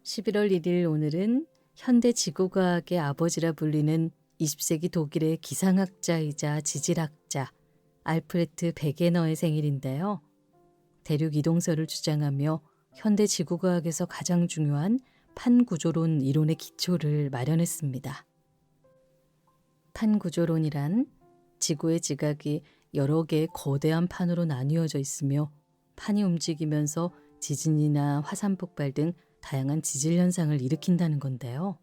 11월 1일 오늘은 현대 지구과학의 아버지라 불리는 20세기 독일의 기상학자이자 지질학자 알프레트 베게너의 생일인데요. 대륙 이동설을 주장하며 현대 지구과학에서 가장 중요한 판구조론 이론의 기초를 마련했습니다. 판구조론이란 지구의 지각이 여러 개의 거대한 판으로 나뉘어져 있으며 판이 움직이면서 지진이나 화산 폭발 등 다양한 지질 현상을 일으킨다는 건데요.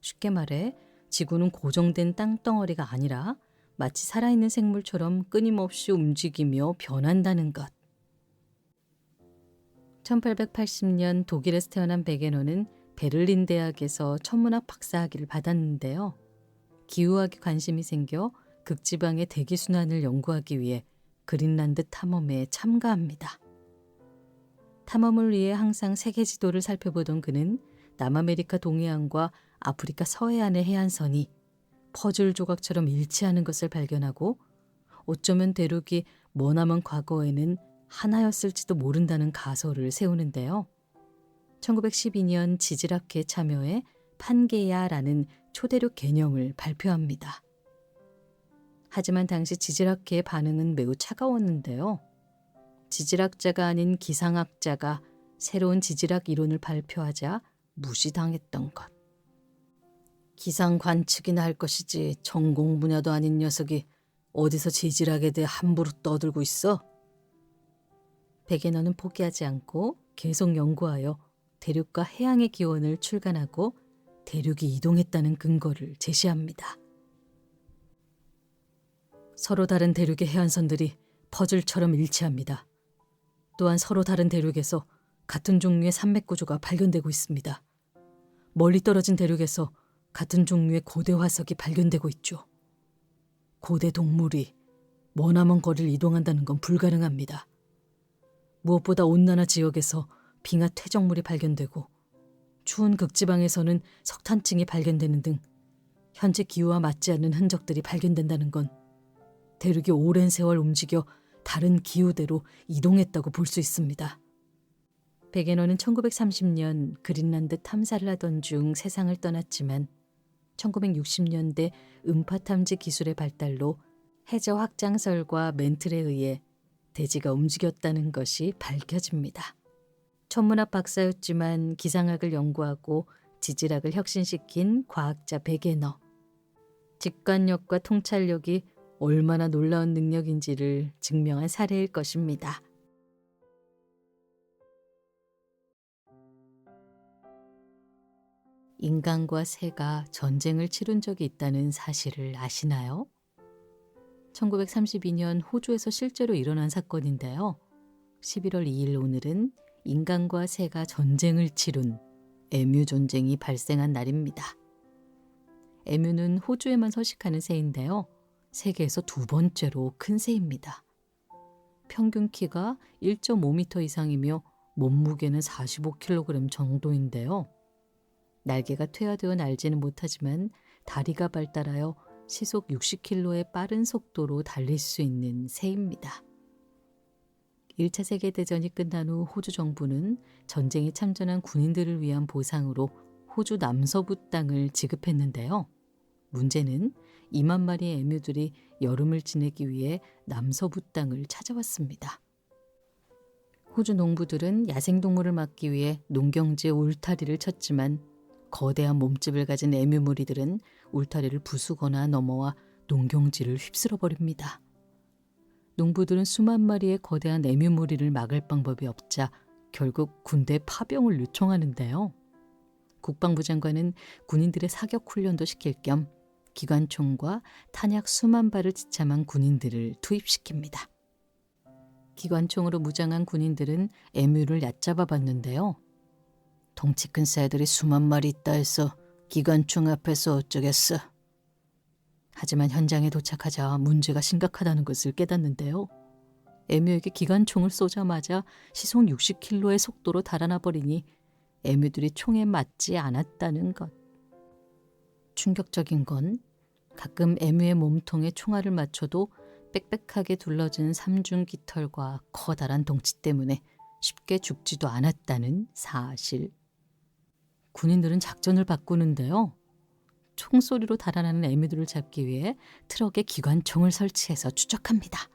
쉽게 말해 지구는 고정된 땅덩어리가 아니라 마치 살아있는 생물처럼 끊임없이 움직이며 변한다는 것. 1880년 독일에서 태어난 베게너는 베를린 대학에서 천문학 박사학위를 받았는데요. 기후학에 관심이 생겨 극지방의 대기순환을 연구하기 위해 그린란드 탐험에 참가합니다. 탐험을 위해 항상 세계 지도를 살펴보던 그는 남아메리카 동해안과 아프리카 서해안의 해안선이 퍼즐 조각처럼 일치하는 것을 발견하고 어쩌면 대륙이 머나먼 과거에는 하나였을지도 모른다는 가설을 세우는데요. 1912년 지질학회에 참여해 판게야라는 초대륙 개념을 발표합니다. 하지만 당시 지질학회의 반응은 매우 차가웠는데요. 지질학자가 아닌 기상학자가 새로운 지질학 이론을 발표하자 무시당했던 것. 기상 관측이나 할 것이지 전공 분야도 아닌 녀석이 어디서 지질학에 대해 함부로 떠들고 있어? 베게너는 포기하지 않고 계속 연구하여 대륙과 해양의 기원을 출간하고 대륙이 이동했다는 근거를 제시합니다. 서로 다른 대륙의 해안선들이 퍼즐처럼 일치합니다. 또한 서로 다른 대륙에서 같은 종류의 산맥 구조가 발견되고 있습니다. 멀리 떨어진 대륙에서 같은 종류의 고대 화석이 발견되고 있죠. 고대 동물이 머나먼 거리를 이동한다는 건 불가능합니다. 무엇보다 온난화 지역에서 빙하 퇴적물이 발견되고 추운 극지방에서는 석탄층이 발견되는 등 현재 기후와 맞지 않는 흔적들이 발견된다는 건 대륙이 오랜 세월 움직여 다른 기후대로 이동했다고 볼 수 있습니다. 베게너는 1930년 그린란드 탐사를 하던 중 세상을 떠났지만 1960년대 음파 탐지 기술의 발달로 해저 확장설과 멘틀에 의해 대지가 움직였다는 것이 밝혀집니다. 천문학 박사였지만 기상학을 연구하고 지질학을 혁신시킨 과학자 베게너. 직관력과 통찰력이 얼마나 놀라운 능력인지를 증명한 사례일 것입니다. 인간과 새가 전쟁을 치른 적이 있다는 사실을 아시나요? 1932년 호주에서 실제로 일어난 사건인데요. 11월 2일 오늘은 인간과 새가 전쟁을 치룬 에뮤 전쟁이 발생한 날입니다. 에뮤는 호주에만 서식하는 새인데요. 세계에서 두 번째로 큰 새입니다. 평균 키가 1.5m 이상이며 몸무게는 45kg 정도인데요. 날개가 퇴화되어 날지는 못하지만 다리가 발달하여 시속 60km의 빠른 속도로 달릴 수 있는 새입니다. 1차 세계대전이 끝난 후 호주 정부는 전쟁에 참전한 군인들을 위한 보상으로 호주 남서부 땅을 지급했는데요. 문제는 2만 마리의 에뮤들이 여름을 지내기 위해 남서부 땅을 찾아왔습니다. 호주 농부들은 야생동물을 막기 위해 농경지에 울타리를 쳤지만 거대한 몸집을 가진 에뮤 무리들은 울타리를 부수거나 넘어와 농경지를 휩쓸어 버립니다. 농부들은 수만 마리의 거대한 에뮤 무리를 막을 방법이 없자 결국 군대 파병을 요청하는데요. 국방부 장관은 군인들의 사격 훈련도 시킬 겸 기관총과 탄약 수만 발을 지참한 군인들을 투입시킵니다. 기관총으로 무장한 군인들은 에뮤를 얕잡아 봤는데요. 덩치 큰 새들이 수만 마리 있다 해서 기관총 앞에서 어쩌겠어. 하지만 현장에 도착하자 문제가 심각하다는 것을 깨닫는데요. 에뮤에게 기관총을 쏘자마자 시속 60km의 속도로 달아나 버리니 에뮤들이 총에 맞지 않았다는 것. 충격적인 건 가끔 에뮤의 몸통에 총알을 맞춰도 빽빽하게 둘러진 삼중 깃털과 커다란 덩치 때문에 쉽게 죽지도 않았다는 사실. 군인들은 작전을 바꾸는데요. 총소리로 달아나는 에뮤들을 잡기 위해 트럭에 기관총을 설치해서 추적합니다.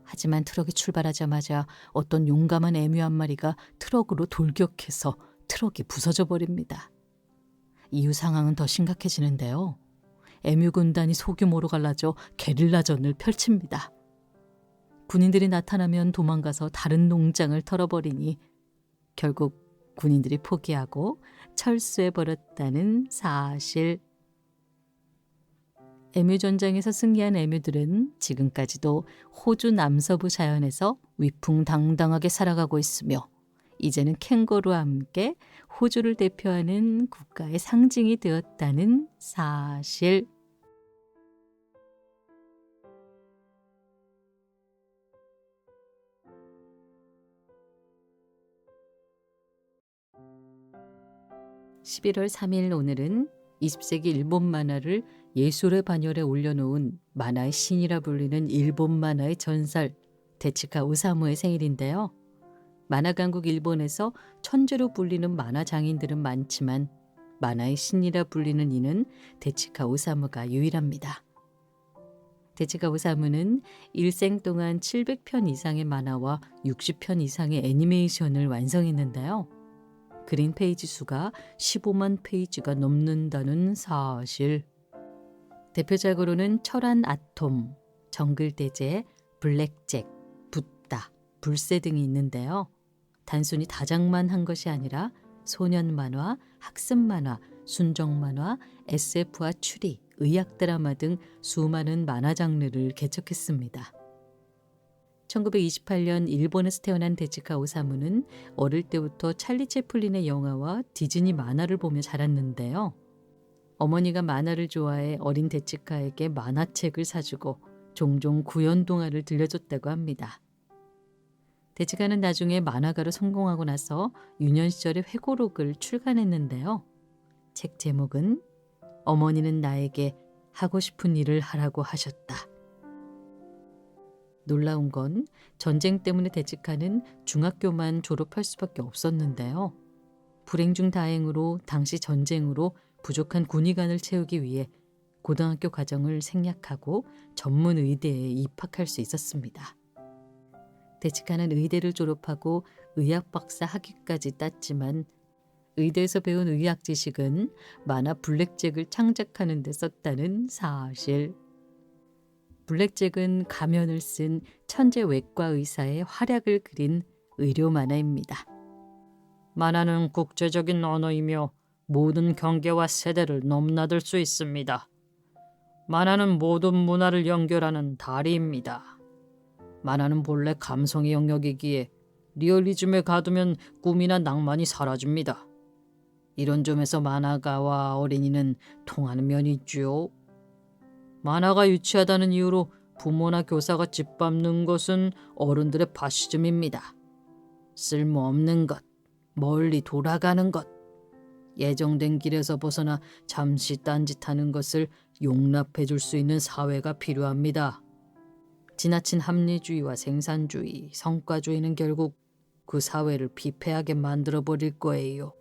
하지만 트럭이 출발하자마자 어떤 용감한 에뮤 한 마리가 트럭으로 돌격해서 트럭이 부서져 버립니다. 이후 상황은 더 심각해지는데요. 에뮤 군단이 소규모로 갈라져 게릴라전을 펼칩니다. 군인들이 나타나면 도망가서 다른 농장을 털어버리니 결국 군인들이 포기하고 철수해버렸다는 사실. 에뮤 전장에서 승리한 에뮤들은 지금까지도 호주 남서부 자연에서 위풍당당하게 살아가고 있으며 이제는 캥거루와 함께 호주를 대표하는 국가의 상징이 되었다는 사실. (11월 3일) 오늘은 20세기 일본 만화를 예술의 반열에 올려놓은 만화의 신이라 불리는 일본 만화의 전설 데치카 오사무의 생일인데요. 만화 강국 일본에서 천재로 불리는 만화 장인들은 많지만 만화의 신이라 불리는 이는 데치카 오사무가 유일합니다. 데치카 오사무는 일생 동안 700편 이상의 만화와 60편 이상의 애니메이션을 완성했는데요. 그린 페이지 수가 15만 페이지가 넘는다는 사실. 대표작으로는 철안 아톰, 정글대제, 블랙잭, 붓다, 불새 등이 있는데요. 단순히 다작만 한 것이 아니라 소년 만화, 학습 만화, 순정 만화, SF와 추리, 의학 드라마 등 수많은 만화 장르를 개척했습니다. 1928년 일본에서 태어난 데치카 오사무는 어릴 때부터 찰리 채플린의 영화와 디즈니 만화를 보며 자랐는데요. 어머니가 만화를 좋아해 어린 데치카에게 만화책을 사주고 종종 구연 동화를 들려줬다고 합니다. 데치카는 나중에 만화가로 성공하고 나서 유년 시절에 회고록을 출간했는데요. 책 제목은 어머니는 나에게 하고 싶은 일을 하라고 하셨다. 놀라운 건 전쟁 때문에 데치카는 중학교만 졸업할 수밖에 없었는데요. 불행 중 다행으로 당시 전쟁으로 부족한 군의관을 채우기 위해 고등학교 과정을 생략하고 전문 의대에 입학할 수 있었습니다. 데치카는 의대를 졸업하고 의학 박사 학위까지 땄지만 의대에서 배운 의학 지식은 만화 블랙잭을 창작하는 데 썼다는 사실. 블랙잭은 가면을 쓴 천재 외과 의사의 활약을 그린 의료 만화입니다. 만화는 국제적인 언어이며 모든 경계와 세대를 넘나들 수 있습니다. 만화는 모든 문화를 연결하는 다리입니다. 만화는 본래 감성의 영역이기에 리얼리즘에 가두면 꿈이나 낭만이 사라집니다. 이런 점에서 만화가와 어린이는 통하는 면이 있죠. 만화가 유치하다는 이유로 부모나 교사가 짓밟는 것은 어른들의 파시즘입니다. 쓸모없는 것, 멀리 돌아가는 것, 예정된 길에서 벗어나 잠시 딴짓하는 것을 용납해 줄 수 있는 사회가 필요합니다. 지나친 합리주의와 생산주의, 성과주의는 결국 그 사회를 피폐하게 만들어버릴 거예요.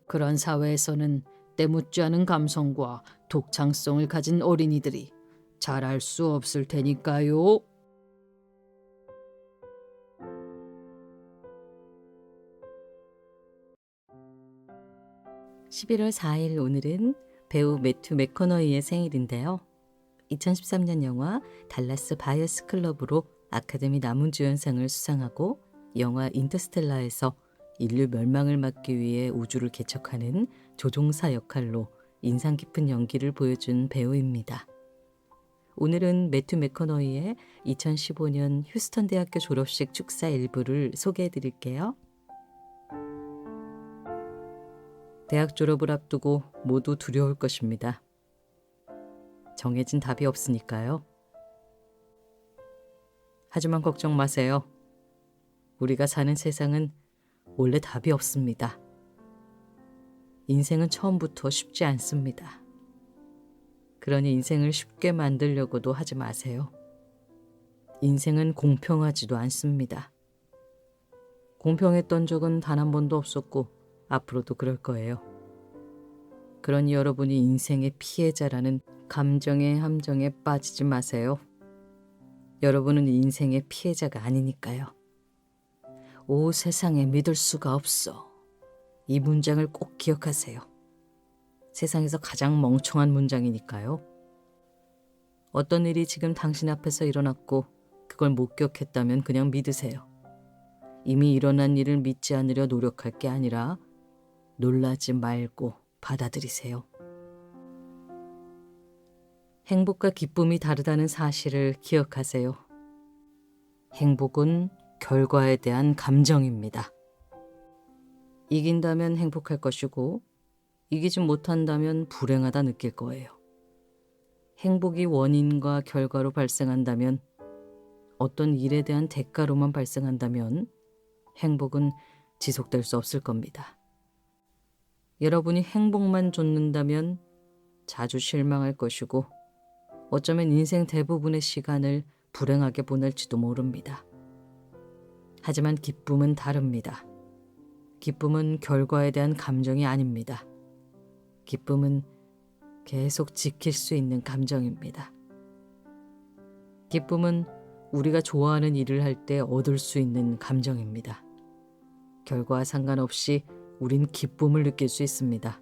그런 사회에서는 때묻지 않은 감성과 독창성을 가진 어린이들이 자랄 수 없을 테니까요. (11월 4일) 오늘은 배우 매튜 맥커너이의 생일인데요. 2013년 영화 달라스 바이어스 클럽으로 아카데미 남우주연상을 수상하고 영화 인터스텔라에서 인류 멸망을 막기 위해 우주를 개척하는 조종사 역할로 인상 깊은 연기를 보여준 배우입니다. 오늘은 매튜 맥커너이의 2015년 휴스턴 대학교 졸업식 축사 일부를 소개해 드릴게요. 대학 졸업을 앞두고 모두 두려울 것입니다. 정해진 답이 없으니까요. 하지만 걱정 마세요. 우리가 사는 세상은 원래 답이 없습니다. 인생은 처음부터 쉽지 않습니다. 그러니 인생을 쉽게 만들려고도 하지 마세요. 인생은 공평하지도 않습니다. 공평했던 적은 단 한 번도 없었고 앞으로도 그럴 거예요. 그러니 여러분이 인생의 피해자라는 감정의 함정에 빠지지 마세요. 여러분은 인생의 피해자가 아니니까요. 오 세상에 믿을 수가 없어. 이 문장을 꼭 기억하세요. 세상에서 가장 멍청한 문장이니까요. 어떤 일이 지금 당신 앞에서 일어났고 그걸 목격했다면 그냥 믿으세요. 이미 일어난 일을 믿지 않으려 노력할 게 아니라 놀라지 말고 받아들이세요. 행복과 기쁨이 다르다는 사실을 기억하세요. 행복은 결과에 대한 감정입니다. 이긴다면 행복할 것이고 이기지 못한다면 불행하다 느낄 거예요. 행복이 원인과 결과로 발생한다면, 어떤 일에 대한 대가로만 발생한다면 행복은 지속될 수 없을 겁니다. 여러분이 행복만 좇는다면 자주 실망할 것이고 어쩌면 인생 대부분의 시간을 불행하게 보낼지도 모릅니다. 하지만 기쁨은 다릅니다. 기쁨은 결과에 대한 감정이 아닙니다. 기쁨은 계속 지킬 수 있는 감정입니다. 기쁨은 우리가 좋아하는 일을 할 때 얻을 수 있는 감정입니다. 결과와 상관없이 우린 기쁨을 느낄 수 있습니다.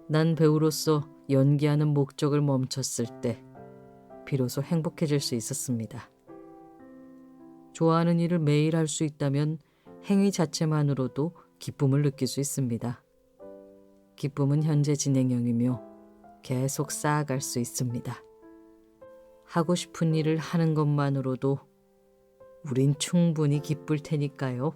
난 배우로서 연기하는 목적을 멈췄을 때 비로소 행복해질 수 있었습니다. 좋아하는 일을 매일 할 수 있다면 행위 자체만으로도 기쁨을 느낄 수 있습니다. 기쁨은 현재 진행형이며 계속 쌓아갈 수 있습니다. 하고 싶은 일을 하는 것만으로도 우린 충분히 기쁠 테니까요.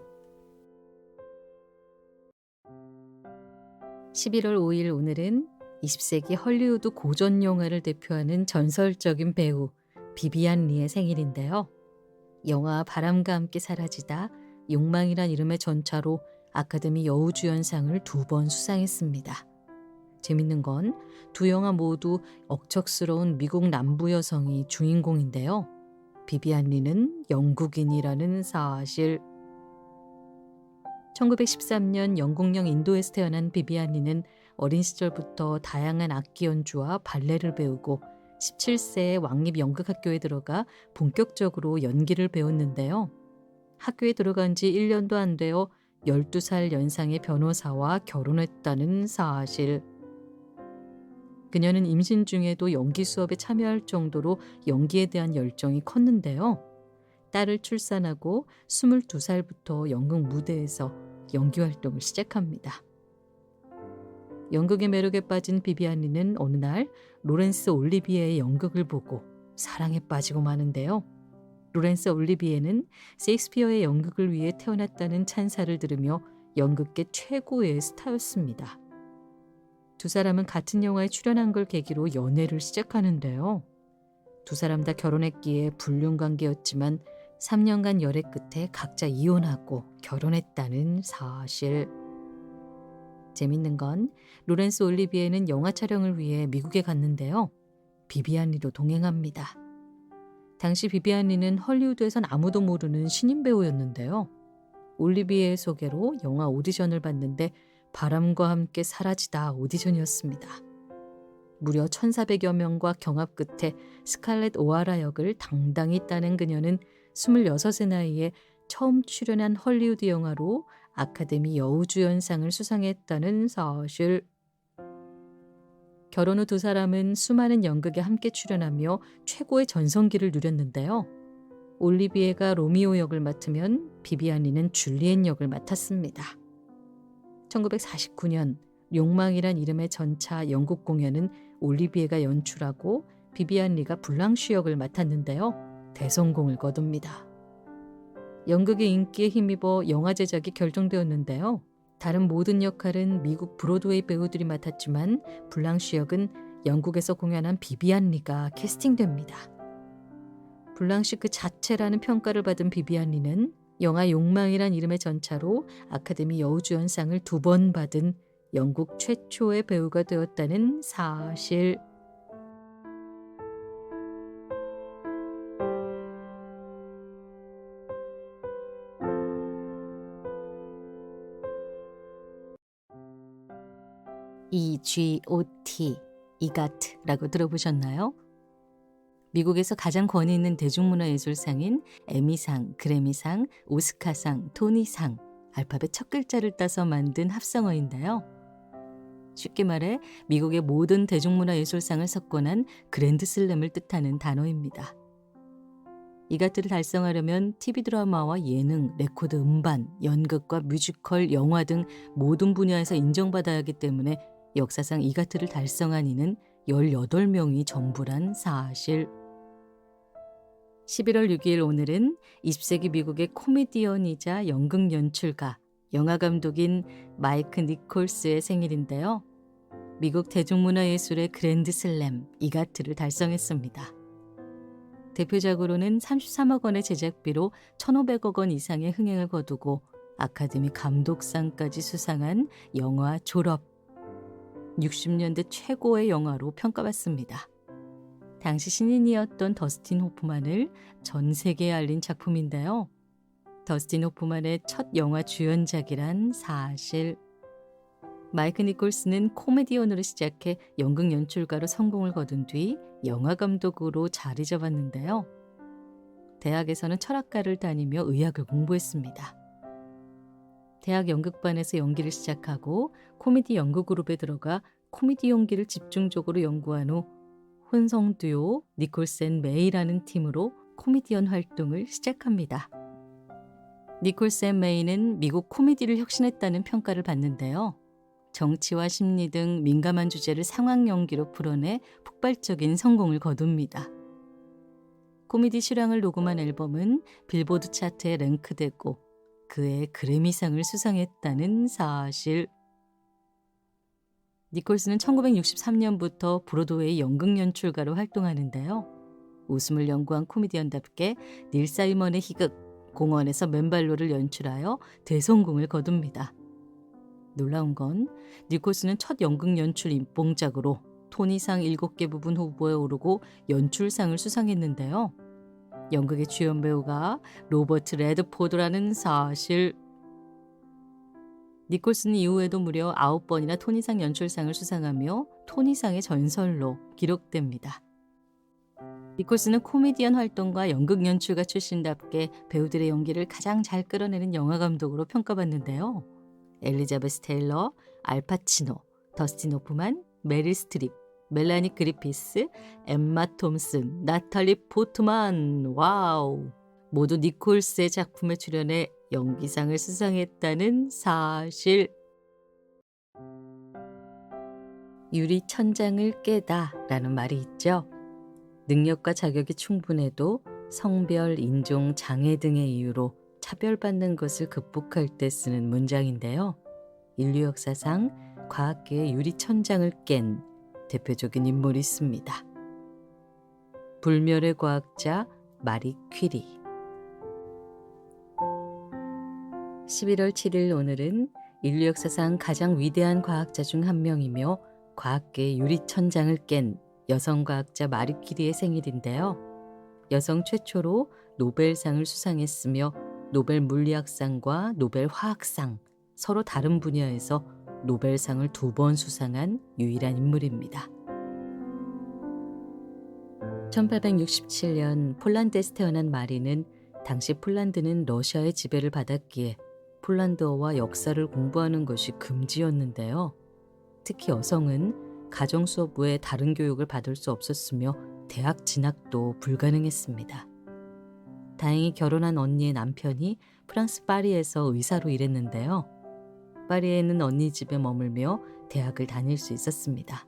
11월 5일 오늘은 20세기 헐리우드 고전 영화를 대표하는 전설적인 배우 비비안 리의 생일인데요. 영화 바람과 함께 사라지다, 욕망이란 이름의 전차로 아카데미 여우주연상을 2번 수상했습니다. 재밌는 건 두 영화 모두 억척스러운 미국 남부 여성이 주인공인데요. 비비안 리는 영국인이라는 사실. 1913년 영국령 인도에서 태어난 비비안 리는 어린 시절부터 다양한 악기 연주와 발레를 배우고 17세에 왕립 연극학교에 들어가 본격적으로 연기를 배웠는데요. 학교에 들어간 지 1년도 안 되어 12살 연상의 변호사와 결혼했다는 사실. 그녀는 임신 중에도 연기 수업에 참여할 정도로 연기에 대한 열정이 컸는데요. 딸을 출산하고 22살부터 연극 무대에서 연기 활동을 시작합니다. 연극의 매력에 빠진 비비안 리는 어느 날 로렌스 올리비에의 연극을 보고 사랑에 빠지고 마는데요. 로렌스 올리비에는 셰익스피어의 연극을 위해 태어났다는 찬사를 들으며 연극계 최고의 스타였습니다. 두 사람은 같은 영화에 출연한 걸 계기로 연애를 시작하는데요. 두 사람 다 결혼했기에 불륜관계였지만 3년간 열애 끝에 각자 이혼하고 결혼했다는 사실. 재밌는 건 로렌스 올리비에는 영화 촬영을 위해 미국에 갔는데요. 비비안 리도 동행합니다. 당시 비비안 리는 헐리우드에선 아무도 모르는 신인 배우였는데요. 올리비에의 소개로 영화 오디션을 봤는데 바람과 함께 사라지다 오디션이었습니다. 무려 1,400여 명과 경합 끝에 스칼렛 오하라 역을 당당히 따낸 그녀는 26의 나이에 처음 출연한 헐리우드 영화로 아카데미 여우주연상을 수상했다는 사실. 결혼 후 두 사람은 수많은 연극에 함께 출연하며 최고의 전성기를 누렸는데요. 올리비에가 로미오 역을 맡으면 비비안 리는 줄리엣 역을 맡았습니다. 1949년 욕망이란 이름의 전차 영국 공연은 올리비에가 연출하고 비비안 리가 블랑쉬 역을 맡았는데요. 대성공을 거둡니다. 연극의 인기에 힘입어 영화 제작이 결정되었는데요. 다른 모든 역할은 미국 브로드웨이 배우들이 맡았지만 블랑쉬 역은 영국에서 공연한 비비안 리가 캐스팅됩니다. 블랑쉬 그 자체라는 평가를 받은 비비안 리는 영화 욕망이란 이름의 전차로 아카데미 여우주연상을 2번 받은 영국 최초의 배우가 되었다는 사실. EGOT, 이가트라고 들어보셨나요? 미국에서 가장 권위 있는 대중문화예술상인 에미상, 그래미상, 오스카상, 토니상, 알파벳 첫 글자를 따서 만든 합성어인데요. 쉽게 말해 미국의 모든 대중문화예술상을 석권한 그랜드슬램을 뜻하는 단어입니다. 이가트를 달성하려면 TV 드라마와 예능, 레코드 음반, 연극과 뮤지컬, 영화 등 모든 분야에서 인정받아야 하기 때문에 역사상 이가트를 달성한 이는 18명이 전부란 사실. 11월 6일 오늘은 20세기 미국의 코미디언이자 연극 연출가, 영화 감독인 마이크 니콜스의 생일인데요. 미국 대중문화예술의 그랜드슬램, 이가트를 달성했습니다. 대표작으로는 33억 원의 제작비로 1,500억 원 이상의 흥행을 거두고 아카데미 감독상까지 수상한 영화 졸업, 60년대 최고의 영화로 평가받습니다. 당시 신인이었던 더스틴 호프만을 전 세계에 알린 작품인데요. 더스틴 호프만의 첫 영화 주연작이란 사실. 마이크 니콜스는 코미디언으로 시작해 연극 연출가로 성공을 거둔 뒤 영화 감독으로 자리 잡았는데요. 대학에서는 철학과를 다니며 의학을 공부했습니다. 대학 연극반에서 연기를 시작하고 코미디 연극 그룹에 들어가 코미디 연기를 집중적으로 연구한 후 혼성 듀오 니콜스 앤 메이라는 팀으로 코미디언 활동을 시작합니다. 니콜스 앤 메이는 미국 코미디를 혁신했다는 평가를 받는데요. 정치와 심리 등 민감한 주제를 상황 연기로 풀어내 폭발적인 성공을 거둡니다. 코미디 실황을 녹음한 앨범은 빌보드 차트에 랭크되고 그해 그래미상을 수상했다는 사실. 니콜스는 1963년부터 브로드웨이 연극 연출가로 활동하는데요. 웃음을 연구한 코미디언답게 닐 사이먼의 희극, 공원에서 맨발로를 연출하여 대성공을 거둡니다. 놀라운 건 니콜스는 첫 연극 연출 입봉작으로 토니상 7개 부분 후보에 오르고 연출상을 수상했는데요. 연극의 주연 배우가 로버트 레드포드라는 사실. 니콜스는 이후에도 무려 9번이나 토니상 연출상을 수상하며 토니상의 전설로 기록됩니다. 니콜스는 코미디언 활동과 연극 연출가 출신답게 배우들의 연기를 가장 잘 끌어내는 영화 감독으로 평가받는데요. 엘리자베스 테일러, 알파치노, 더스틴 호프만, 메릴 스트립, 멜라니 그리피스, 엠마 톰슨, 나탈리 포트만, 와우! 모두 니콜스의 작품에 출연해 연기상을 수상했다는 사실. 유리 천장을 깨다 라는 말이 있죠. 능력과 자격이 충분해도 성별, 인종, 장애 등의 이유로 차별받는 것을 극복할 때 쓰는 문장인데요. 인류 역사상 과학계의 유리 천장을 깬 대표적인 인물이 있습니다. 불멸의 과학자 마리 퀴리. 11월 7일 오늘은 인류 역사상 가장 위대한 과학자 중 한 명이며 과학계의 유리천장을 깬 여성 과학자 마리 퀴리의 생일인데요. 여성 최초로 노벨상을 수상했으며 노벨 물리학상과 노벨 화학상, 서로 다른 분야에서 노벨상을 2번 수상한 유일한 인물입니다. 1867년 폴란드에서 태어난 마리는 당시 폴란드는 러시아의 지배를 받았기에 폴란드어와 역사를 공부하는 것이 금지였는데요. 특히 여성은 가정 수업 외에 다른 교육을 받을 수 없었으며 대학 진학도 불가능했습니다. 다행히 결혼한 언니의 남편이 프랑스 파리에서 의사로 일했는데요. 파리에 있는 언니 집에 머물며 대학을 다닐 수 있었습니다.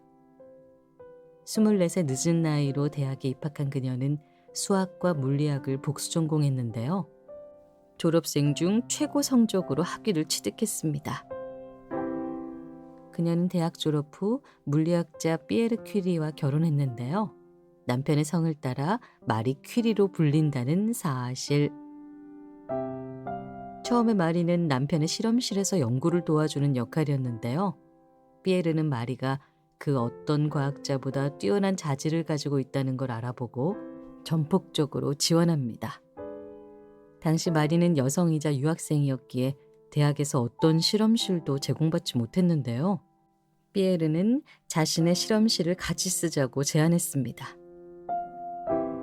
24세 늦은 나이로 대학에 입학한 그녀는 수학과 물리학을 복수 전공했는데요. 졸업생 중 최고 성적으로 학위를 취득했습니다. 그녀는 대학 졸업 후 물리학자 피에르 퀴리와 결혼했는데요. 남편의 성을 따라 마리 퀴리로 불린다는 사실. 처음에 마리는 남편의 실험실에서 연구를 도와주는 역할이었는데요. 피에르는 마리가 그 어떤 과학자보다 뛰어난 자질을 가지고 있다는 걸 알아보고 전폭적으로 지원합니다. 당시 마리는 여성이자 유학생이었기에 대학에서 어떤 실험실도 제공받지 못했는데요. 피에르는 자신의 실험실을 같이 쓰자고 제안했습니다.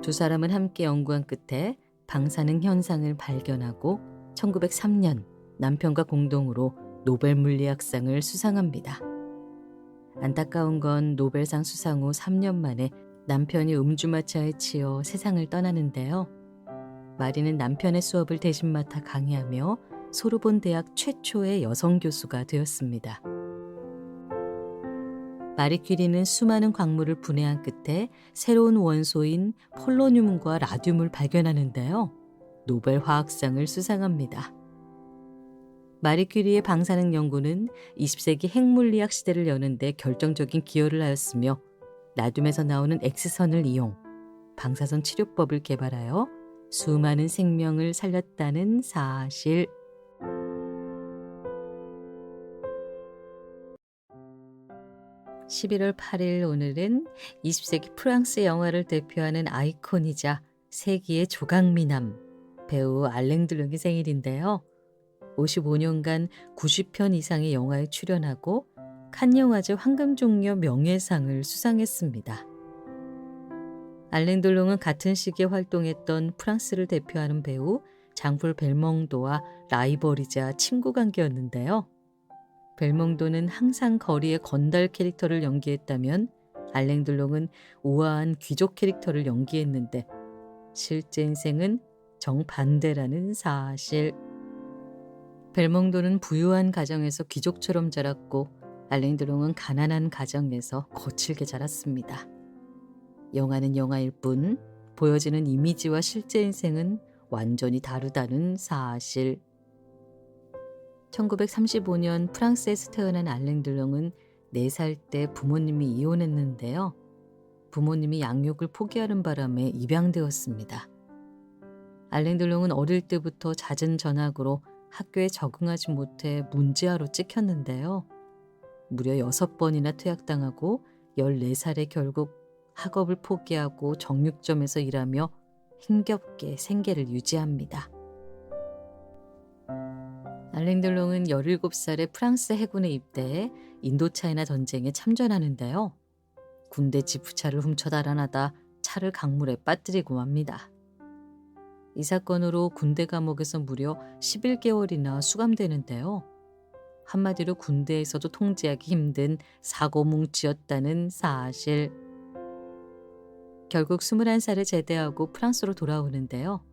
두 사람은 함께 연구한 끝에 방사능 현상을 발견하고 1903년 남편과 공동으로 노벨 물리학상을 수상합니다. 안타까운 건 노벨상 수상 후 3년 만에 남편이 음주마차에 치여 세상을 떠나는데요. 마리는 남편의 수업을 대신 맡아 강의하며 소르본 대학 최초의 여성 교수가 되었습니다. 마리 퀴리는 수많은 광물을 분해한 끝에 새로운 원소인 폴로늄과 라듐을 발견하는데요. 노벨 화학상을 수상합니다. 마리 퀴리의 방사능 연구는 20세기 핵물리학 시대를 여는 데 결정적인 기여를 하였으며 라듐에서 나오는 X선을 이용 방사선 치료법을 개발하여 수많은 생명을 살렸다는 사실. 11월 8일 오늘은 20세기 프랑스 영화를 대표하는 아이콘이자 세기의 조각미남 배우 알랭 드롱의 생일인데요. 55년간 90편 이상의 영화에 출연하고 칸 영화제 황금종려 명예상을 수상했습니다. 알랭 드롱은 같은 시기에 활동했던 프랑스를 대표하는 배우 장풀 벨몽도와 라이벌이자 친구 관계였는데요. 벨몽도는 항상 거리의 건달 캐릭터를 연기했다면 알랭 드롱은 우아한 귀족 캐릭터를 연기했는데 실제 인생은 정반대라는 사실. 벨몽도는 부유한 가정에서 귀족처럼 자랐고 알랭 드롱은 가난한 가정에서 거칠게 자랐습니다. 영화는 영화일 뿐 보여지는 이미지와 실제 인생은 완전히 다르다는 사실. 1935년 프랑스에서 태어난 알랭 드롱은 4살 때 부모님이 이혼했는데요. 부모님이 양육을 포기하는 바람에 입양되었습니다. 알랭 드롱은 어릴 때부터 잦은 전학으로 학교에 적응하지 못해 문제아로 찍혔는데요. 무려 6번이나 퇴학당하고 14살에 결국 학업을 포기하고 정육점에서 일하며 힘겹게 생계를 유지합니다. 알랭 드롱은 17살에 프랑스 해군에 입대해 인도차이나 전쟁에 참전하는데요. 군대 지프차를 훔쳐 달아나다 차를 강물에 빠뜨리고 맙니다. 이 사건으로 군대 감옥에서 무려 11개월이나 수감되는데요. 한마디로 군대에서도 통제하기 힘든 사고뭉치였다는 사실. 결국 21살에 제대하고 프랑스로 돌아오는데요.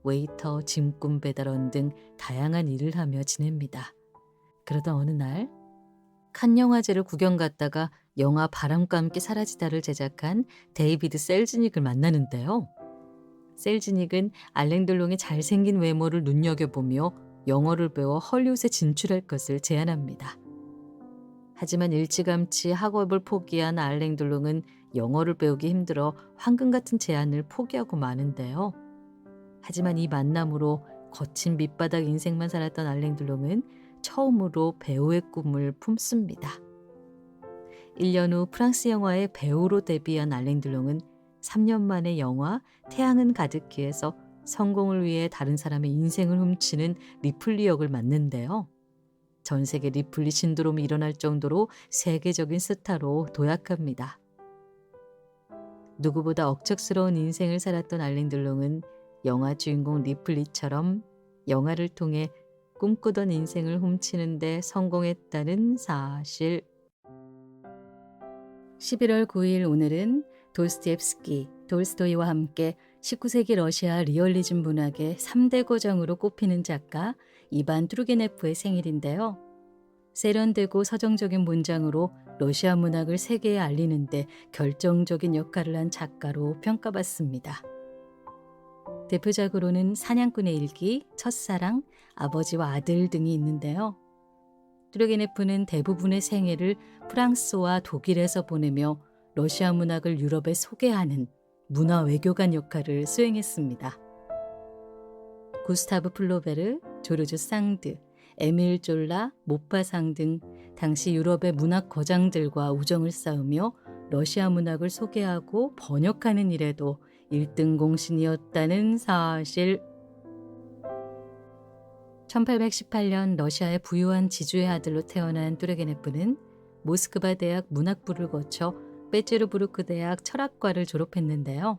웨이터, 짐꾼 배달원 등 다양한 일을 하며 지냅니다. 그러던 어느 날 칸 영화제를 구경 갔다가 영화 바람과 함께 사라지다를 제작한 데이비드 셀즈닉을 만나는데요. 셀즈닉은 알랭 드롱의 잘생긴 외모를 눈여겨보며 영어를 배워 헐리우드에 진출할 것을 제안합니다. 하지만 일찌감치 학업을 포기한 알랭 드롱은 영어를 배우기 힘들어 황금 같은 제안을 포기하고 마는데요. 하지만 이 만남으로 거친 밑바닥 인생만 살았던 알랭 드롱은 처음으로 배우의 꿈을 품습니다. 1년 후 프랑스 영화의 배우로 데뷔한 알랭 드롱은 3년 만에 영화 태양은 가득히에서 성공을 위해 다른 사람의 인생을 훔치는 리플리 역을 맡는데요. 전 세계 리플리 신드롬이 일어날 정도로 세계적인 스타로 도약합니다. 누구보다 억척스러운 인생을 살았던 알랭 드롱은 영화 주인공 리플리처럼 영화를 통해 꿈꾸던 인생을 훔치는 데 성공했다는 사실. 11월 9일 오늘은 도스토옙스키, 돌스토이와 함께 19세기 러시아 리얼리즘 문학의 3대 고정으로 꼽히는 작가 이반 투르게네프의 생일인데요. 세련되고 서정적인 문장으로 러시아 문학을 세계에 알리는 데 결정적인 역할을 한 작가로 평가받습니다. 대표작으로는 사냥꾼의 일기, 첫사랑, 아버지와 아들 등이 있는데요. 투르게네프는 대부분의 생애를 프랑스와 독일에서 보내며 러시아 문학을 유럽에 소개하는 문화 외교관 역할을 수행했습니다. 구스타브 플로베르, 조르주 상드, 에밀 졸라, 모파상 등 당시 유럽의 문학 거장들과 우정을 쌓으며 러시아 문학을 소개하고 번역하는 일에도 1등 공신이었다는 사실. 1818년 러시아의 부유한 지주의 아들로 태어난 투르게네프는 모스크바 대학 문학부를 거쳐 베체르부르크 대학 철학과를 졸업했는데요.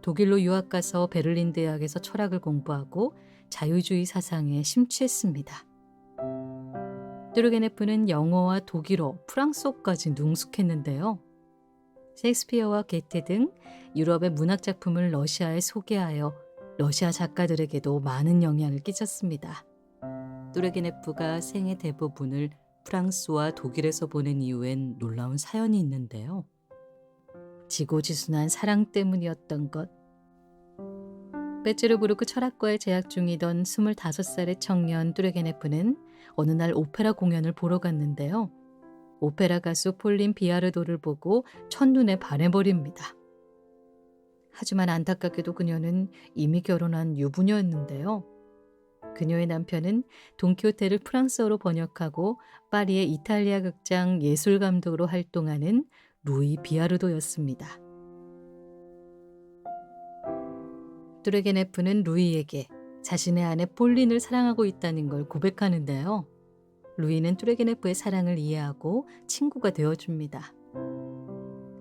독일로 유학 가서 베를린 대학에서 철학을 공부하고 자유주의 사상에 심취했습니다. 뚜르게네프는 영어와 독일어, 프랑스어까지 능숙했는데요. 셰익스피어와 게테 등 유럽의 문학 작품을 러시아에 소개하여 러시아 작가들에게도 많은 영향을 끼쳤습니다. 뚜르게네프가 생애 대부분을 프랑스와 독일에서 보낸 이유엔 놀라운 사연이 있는데요. 지고지순한 사랑 때문이었던 것. 베체르부르크 철학과에 재학 중이던 25살의 청년 뚜르게네프는 어느 날 오페라 공연을 보러 갔는데요. 오페라 가수 폴린 비아르도를 보고 첫눈에 반해버립니다. 하지만 안타깝게도 그녀는 이미 결혼한 유부녀였는데요. 그녀의 남편은 돈키호테를 프랑스어로 번역하고 파리의 이탈리아 극장 예술감독으로 활동하는 루이 비아르도였습니다. 뚜르게네프는 루이에게 자신의 아내 폴린을 사랑하고 있다는 걸 고백하는데요. 루이는 뚜르게네프의 사랑을 이해하고 친구가 되어줍니다.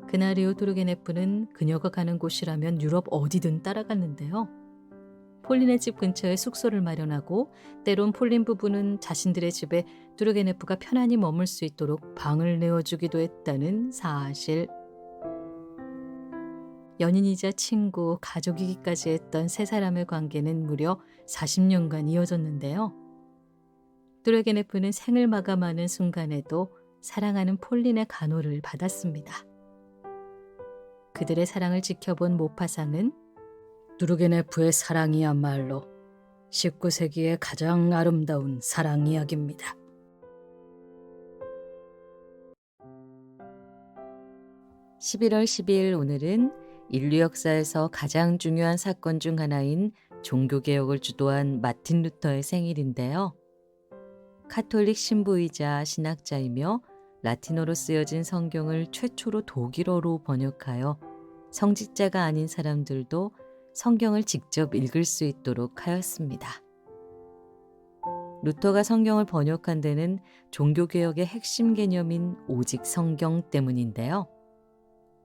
그날 이후 뚜르게네프는 그녀가 가는 곳이라면 유럽 어디든 따라갔는데요. 폴린의 집 근처에 숙소를 마련하고 때론 폴린 부부는 자신들의 집에 뚜르게네프가 편안히 머물 수 있도록 방을 내어주기도 했다는 사실. 연인이자 친구, 가족이기까지 했던 세 사람의 관계는 무려 40년간 이어졌는데요. 뚜르게네프는 생을 마감하는 순간에도 사랑하는 폴린의 간호를 받았습니다. 그들의 사랑을 지켜본 모파상은 뚜르게네프의 사랑이야말로 19세기의 가장 아름다운 사랑 이야기입니다. (11월 12일) 오늘은 인류 역사에서 가장 중요한 사건 중 하나인 종교개혁을 주도한 마틴 루터의 생일인데요. 카톨릭 신부이자 신학자이며 라틴어로 쓰여진 성경을 최초로 독일어로 번역하여 성직자가 아닌 사람들도 성경을 직접 읽을 수 있도록 하였습니다. 루터가 성경을 번역한 데는 종교개혁의 핵심 개념인 오직 성경 때문인데요.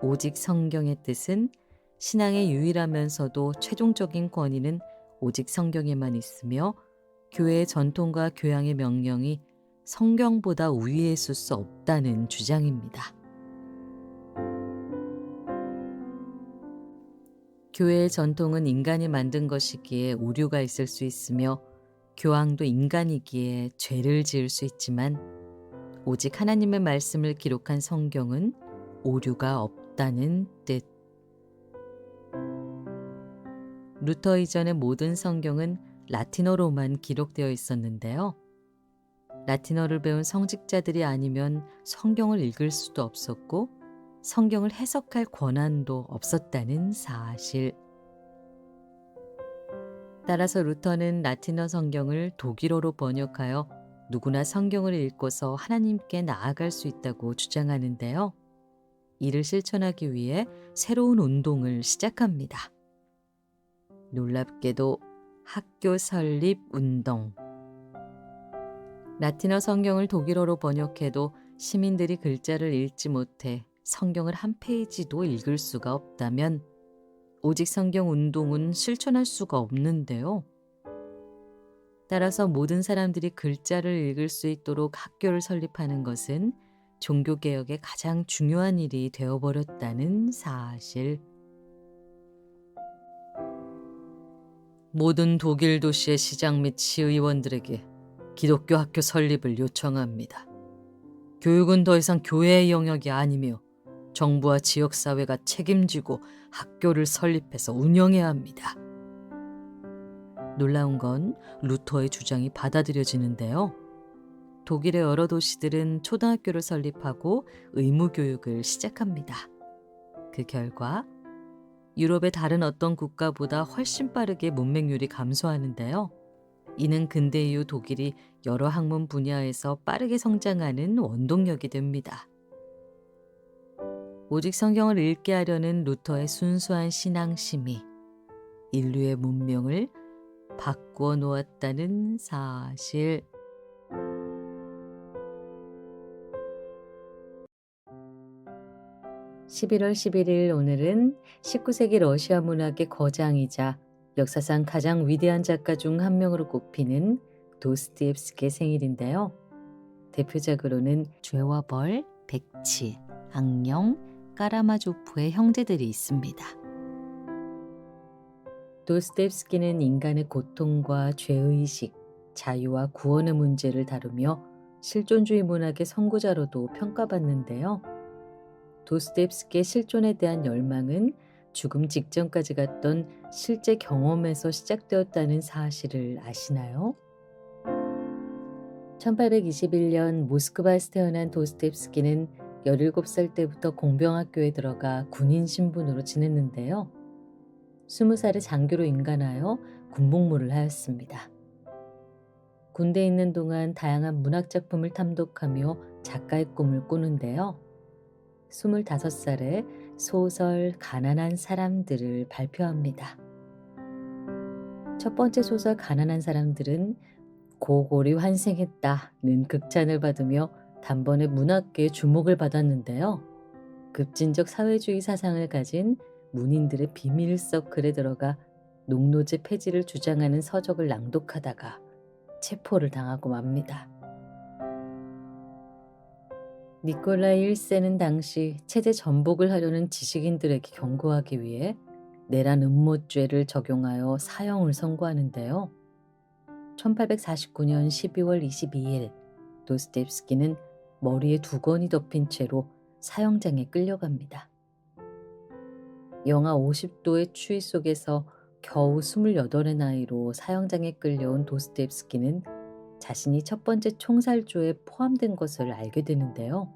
오직 성경의 뜻은 신앙의 유일하면서도 최종적인 권위는 오직 성경에만 있으며 교회의 전통과 교양의 명령이 성경보다 우위에 있을 수 없다는 주장입니다. 교회의 전통은 인간이 만든 것이기에 오류가 있을 수 있으며 교황도 인간이기에 죄를 지을 수 있지만 오직 하나님의 말씀을 기록한 성경은 오류가 없다는 뜻. 루터 이전의 모든 성경은 라틴어로만 기록되어 있었는데요. 라틴어를 배운 성직자들이 아니면 성경을 읽을 수도 없었고 성경을 해석할 권한도 없었다는 사실. 따라서 루터는 라틴어 성경을 독일어로 번역하여 누구나 성경을 읽고서 하나님께 나아갈 수 있다고 주장하는데요. 이를 실천하기 위해 새로운 운동을 시작합니다. 놀랍게도 학교 설립 운동. 라틴어 성경을 독일어로 번역해도 시민들이 글자를 읽지 못해 성경을 한 페이지도 읽을 수가 없다면 오직 성경 운동은 실천할 수가 없는데요. 따라서 모든 사람들이 글자를 읽을 수 있도록 학교를 설립하는 것은 종교개혁의 가장 중요한 일이 되어버렸다는 사실. 모든 독일 도시의 시장 및 시의원들에게 기독교 학교 설립을 요청합니다. 교육은 더 이상 교회의 영역이 아니며 정부와 지역사회가 책임지고 학교를 설립해서 운영해야 합니다. 놀라운 건 루터의 주장이 받아들여지는데요. 독일의 여러 도시들은 초등학교를 설립하고 의무교육을 시작합니다. 그 결과 유럽의 다른 어떤 국가보다 훨씬 빠르게 문맹률이 감소하는데요. 이는 근대 이후 독일이 여러 학문 분야에서 빠르게 성장하는 원동력이 됩니다. 오직 성경을 읽게 하려는 루터의 순수한 신앙심이 인류의 문명을 바꾸어 놓았다는 사실. 11월 11일 오늘은 19세기 러시아 문학의 거장이자 역사상 가장 위대한 작가 중 한 명으로 꼽히는 도스토옙스키의 생일인데요. 대표작으로는 죄와 벌, 백치, 악령, 까라마조프의 형제들이 있습니다. 도스토옙스키는 인간의 고통과 죄의식, 자유와 구원의 문제를 다루며 실존주의 문학의 선구자로도 평가받는데요. 도스토옙스키의 실존에 대한 열망은 죽음 직전까지 갔던 실제 경험에서 시작되었다는 사실을 아시나요? 1821년 모스크바에서 태어난 도스토옙스키는 17살 때부터 공병학교에 들어가 군인 신분으로 지냈는데요. 20살에 장교로 임관하여 군복무를 하였습니다. 군대에 있는 동안 다양한 문학작품을 탐독하며 작가의 꿈을 꾸는데요. 25살에 소설 가난한 사람들을 발표합니다. 첫 번째 소설 가난한 사람들은 고골이 환생했다는 극찬을 받으며 단번에 문학계의 주목을 받았는데요. 급진적 사회주의 사상을 가진 문인들의 비밀 서클에 들어가 농노제 폐지를 주장하는 서적을 낭독하다가 체포를 당하고 맙니다. 니콜라이 1세는 당시 체제 전복을 하려는 지식인들에게 경고하기 위해 내란 음모죄를 적용하여 사형을 선고하는데요. 1849년 12월 22일 도스토옙스키는 머리에 두건이 덮인 채로 사형장에 끌려갑니다. 영하 50도의 추위 속에서 겨우 28의 나이로 사형장에 끌려온 도스토옙스키는 자신이 첫 번째 총살조에 포함된 것을 알게 되는데요.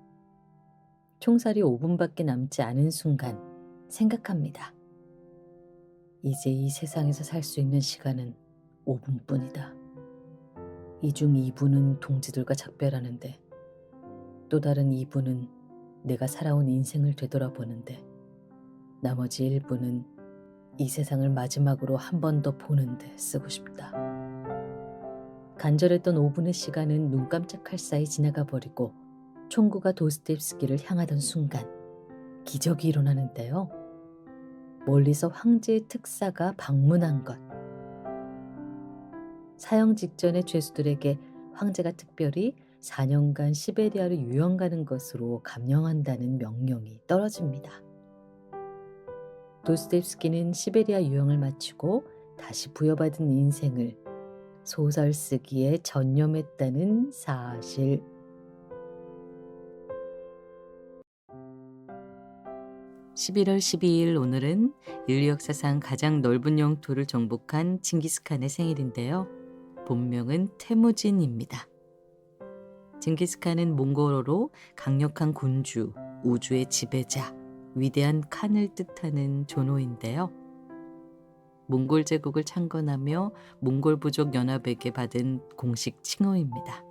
총살이 5분밖에 남지 않은 순간 생각합니다. 이제 이 세상에서 살 수 있는 시간은 5분뿐이다. 이 중 2분은 동지들과 작별하는데 또 다른 2분은 내가 살아온 인생을 되돌아보는데 나머지 1분은 이 세상을 마지막으로 한 번 더 보는데 쓰고 싶다. 간절했던 5분의 시간은 눈 깜짝할 사이 지나가 버리고 총구가 도스토옙스키를 향하던 순간 기적이 일어나는데요. 멀리서 황제의 특사가 방문한 것. 사형 직전의 죄수들에게 황제가 특별히 4년간 시베리아로 유학 가는 것으로 감형한다는 명령이 떨어집니다. 도스토옙스키는 시베리아 유학을 마치고 다시 부여받은 인생을 소설 쓰기에 전념했다는 사실. (11월 12일) 오늘은 인류 역사상 가장 넓은 영토를 정복한 징기스칸의 생일인데요. 본명은 태무진입니다. 징기스칸은 몽골어로 강력한 군주, 우주의 지배자, 위대한 칸을 뜻하는 존호인데요. 몽골 제국을 창건하며 몽골 부족 연합에게 받은 공식 칭호입니다.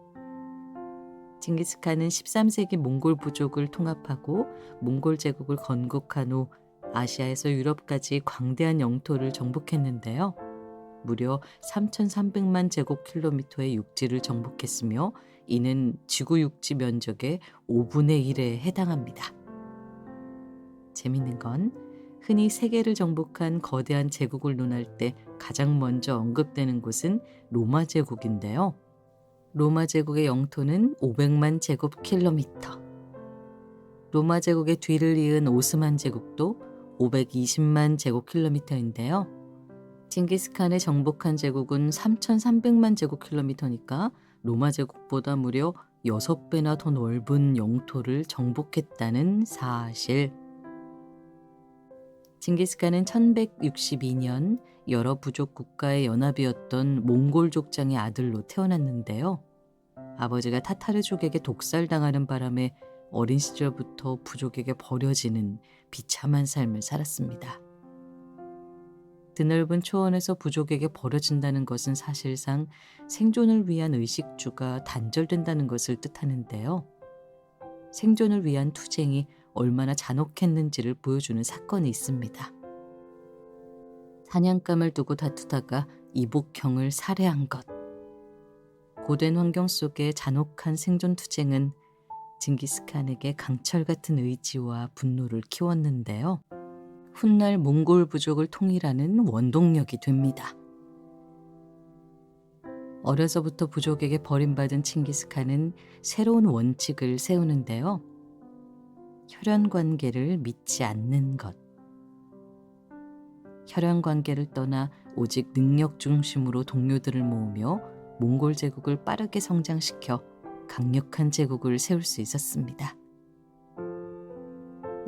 징기스칸은 13세기 몽골 부족을 통합하고 몽골 제국을 건국한 후 아시아에서 유럽까지 광대한 영토를 정복했는데요. 무려 3,300만 제곱킬로미터의 육지를 정복했으며 이는 지구 육지 면적의 5분의 1에 해당합니다. 재밌는 건 흔히 세계를 정복한 거대한 제국을 논할 때 가장 먼저 언급되는 곳은 로마 제국인데요. 로마 제국의 영토는 500만 제곱킬로미터. 로마 제국의 뒤를 이은 오스만 제국도 520만 제곱킬로미터인데요. 징기스칸의 정복한 제국은 3,300만 제곱킬로미터니까 로마 제국보다 무려 6배나 더 넓은 영토를 정복했다는 사실. 징기스칸은 1162년 여러 부족 국가의 연합이었던 몽골 족장의 아들로 태어났는데요. 아버지가 타타르족에게 독살당하는 바람에 어린 시절부터 부족에게 버려지는 비참한 삶을 살았습니다. 드넓은 초원에서 부족에게 버려진다는 것은 사실상 생존을 위한 의식주가 단절된다는 것을 뜻하는데요. 생존을 위한 투쟁이 얼마나 잔혹했는지를 보여주는 사건이 있습니다. 사냥감을 두고 다투다가 이복형을 살해한 것. 고된 환경 속의 잔혹한 생존 투쟁은 징기스칸에게 강철 같은 의지와 분노를 키웠는데요. 훗날 몽골 부족을 통일하는 원동력이 됩니다. 어려서부터 부족에게 버림받은 칭기스칸은 새로운 원칙을 세우는데요. 혈연 관계를 믿지 않는 것. 혈연 관계를 떠나 오직 능력 중심으로 동료들을 모으며 몽골 제국을 빠르게 성장시켜 강력한 제국을 세울 수 있었습니다.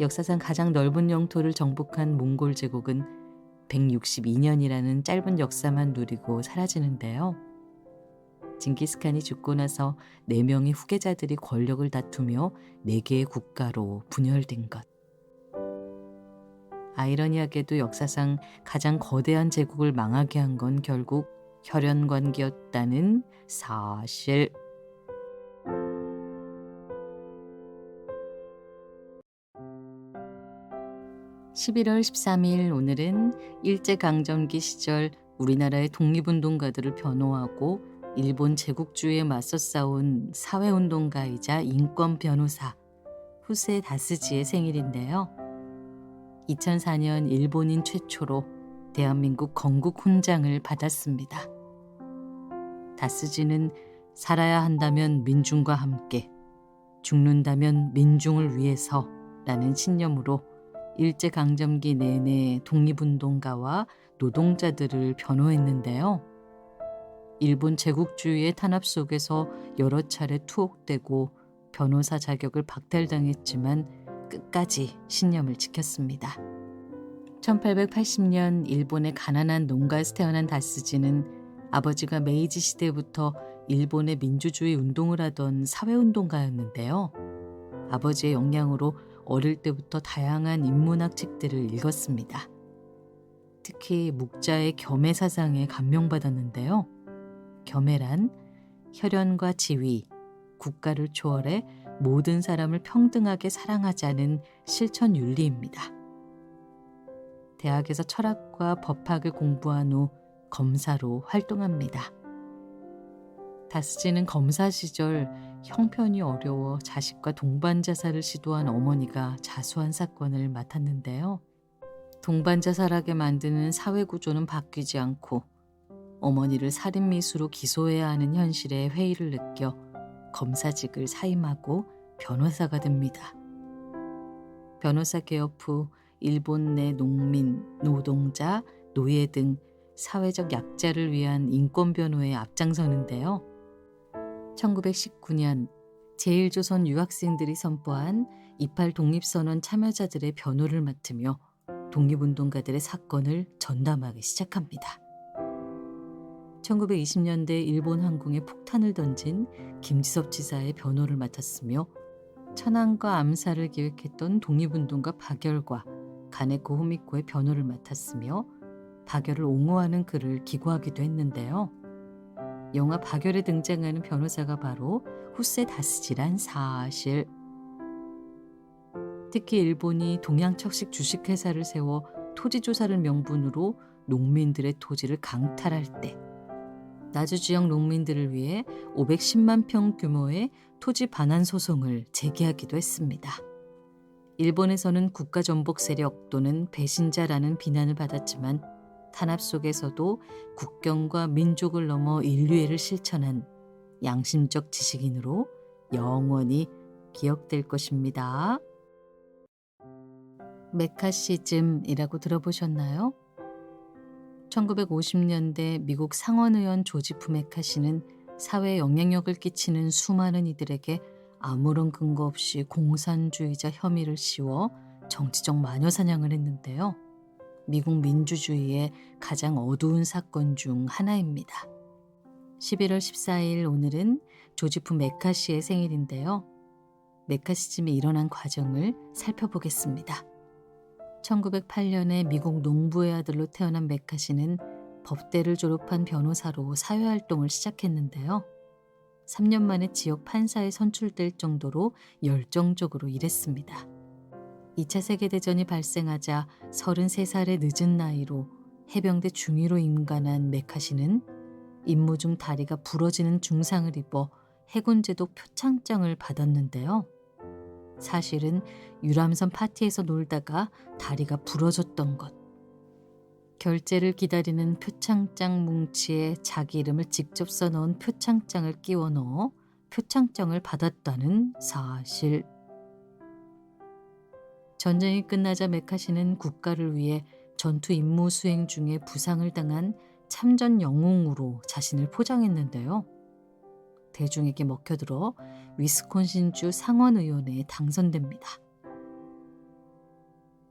역사상 가장 넓은 영토를 정복한 몽골 제국은 162년이라는 짧은 역사만 누리고 사라지는데요. 징기스칸이 죽고 나서 4명의 후계자들이 권력을 다투며 4개의 국가로 분열된 것. 아이러니하게도 역사상 가장 거대한 제국을 망하게 한 건 결국 혈연 관계였다는 사실. (11월 13일) 오늘은 일제강점기 시절 우리나라의 독립운동가들을 변호하고 일본 제국주의에 맞서 싸운 사회운동가이자 인권 변호사 후세 다스지의 생일인데요. 2004년 일본인 최초로 대한민국 건국 훈장을 받았습니다. 다스지는 살아야 한다면 민중과 함께, 죽는다면 민중을 위해서 라는 신념으로 일제강점기 내내 독립운동가와 노동자들을 변호했는데요. 일본 제국주의의 탄압 속에서 여러 차례 투옥되고 변호사 자격을 박탈당했지만 끝까지 신념을 지켰습니다. 1880년 일본의 가난한 농가에서 태어난 다스지는 아버지가 메이지 시대부터 일본의 민주주의 운동을 하던 사회운동가였는데요. 아버지의 영향으로 어릴 때부터 다양한 인문학 책들을 읽었습니다. 특히 묵자의 겸해 사상에 감명받았는데요. 겸해란 혈연과 지위, 국가를 초월해 모든 사람을 평등하게 사랑하자는 실천 윤리입니다. 대학에서 철학과 법학을 공부한 후 검사로 활동합니다. 다스지는 검사 시절 형편이 어려워 자식과 동반 자살을 시도한 어머니가 자수한 사건을 맡았는데요. 동반 자살하게 만드는 사회 구조는 바뀌지 않고 어머니를 살인미수로 기소해야 하는 현실에 회의를 느껴 검사직을 사임하고 변호사가 됩니다. 변호사 개업 후 일본 내 농민, 노동자, 노예 등 사회적 약자를 위한 인권 변호에 앞장서는데요. 1919년 제1조선 유학생들이 선포한 28 독립선언 참여자들의 변호를 맡으며 독립운동가들의 사건을 전담하기 시작합니다. 1920년대 일본 항공에 폭탄을 던진 김지섭 지사의 변호를 맡았으며 천황과 암살을 기획했던 독립운동가 박열과 가네코 후미코의 변호를 맡았으며 박열을 옹호하는 글을 기고하기도 했는데요. 영화 박열에 등장하는 변호사가 바로 후세 다스지란 사실. 특히 일본이 동양척식 주식회사를 세워 토지조사를 명분으로 농민들의 토지를 강탈할 때 나주 지역 농민들을 위해 510만 평 규모의 토지 반환 소송을 제기하기도 했습니다. 일본에서는 국가전복 세력 또는 배신자라는 비난을 받았지만 탄압 속에서도 국경과 민족을 넘어 인류애를 실천한 양심적 지식인으로 영원히 기억될 것입니다. 메카시즘이라고 들어보셨나요? 1950년대 미국 상원의원 조지프 메카시는 사회에 영향력을 끼치는 수많은 이들에게 아무런 근거 없이 공산주의자 혐의를 씌워 정치적 마녀사냥을 했는데요. 미국 민주주의의 가장 어두운 사건 중 하나입니다. 11월 14일 오늘은 조지프 메카시의 생일인데요. 메카시즘이 일어난 과정을 살펴보겠습니다. 1908년에 미국 농부의 아들로 태어난 메카시는 법대를 졸업한 변호사로 사회활동을 시작했는데요. 3년 만에 지역 판사에 선출될 정도로 열정적으로 일했습니다. 2차 세계대전이 발생하자 33살의 늦은 나이로 해병대 중위로 임관한 메카시는 임무 중 다리가 부러지는 중상을 입어 해군제독 표창장을 받았는데요. 사실은 유람선 파티에서 놀다가 다리가 부러졌던 것. 결제를 기다리는 표창장 뭉치에 자기 이름을 직접 써넣은 표창장을 끼워 넣어 표창장을 받았다는 사실. 전쟁이 끝나자 메카시는 국가를 위해 전투 임무 수행 중에 부상을 당한 참전 영웅으로 자신을 포장했는데요. 대중에게 먹혀들어 위스콘신주 상원의원에 당선됩니다.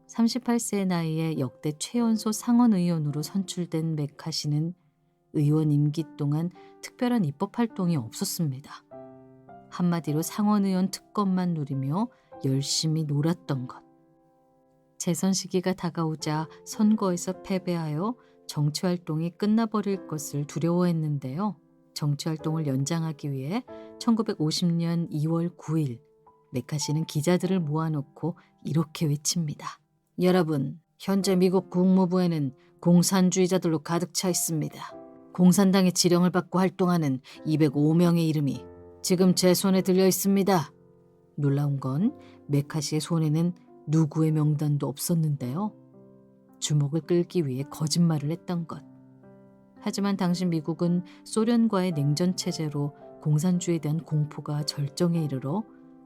38세의 나이에 역대 최연소 상원의원으로 선출된 메카시는 의원 임기 동안 특별한 입법 활동이 없었습니다. 한마디로 상원의원 특권만 누리며 열심히 놀았던 것. 재선 시기가 다가오자 선거에서 패배하여 정치활동이 끝나버릴 것을 두려워했는데요. 정치활동을 연장하기 위해 1950년 2월 9일 메카시는 기자들을 모아놓고 이렇게 외칩니다. 여러분, 현재 미국 국무부에는 공산주의자들로 가득 차 있습니다. 공산당의 지령을 받고 활동하는 205명의 이름이 지금 제 손에 들려 있습니다. 놀라운 건 메카시의 손에는 누구의 명단도 없었는데요. 주목을 끌기 위해 거짓말을 했던 것. 하지만 당시 미국은 소련과의 냉전 체제로 공산주의에 대한 공포가 절정에 이르러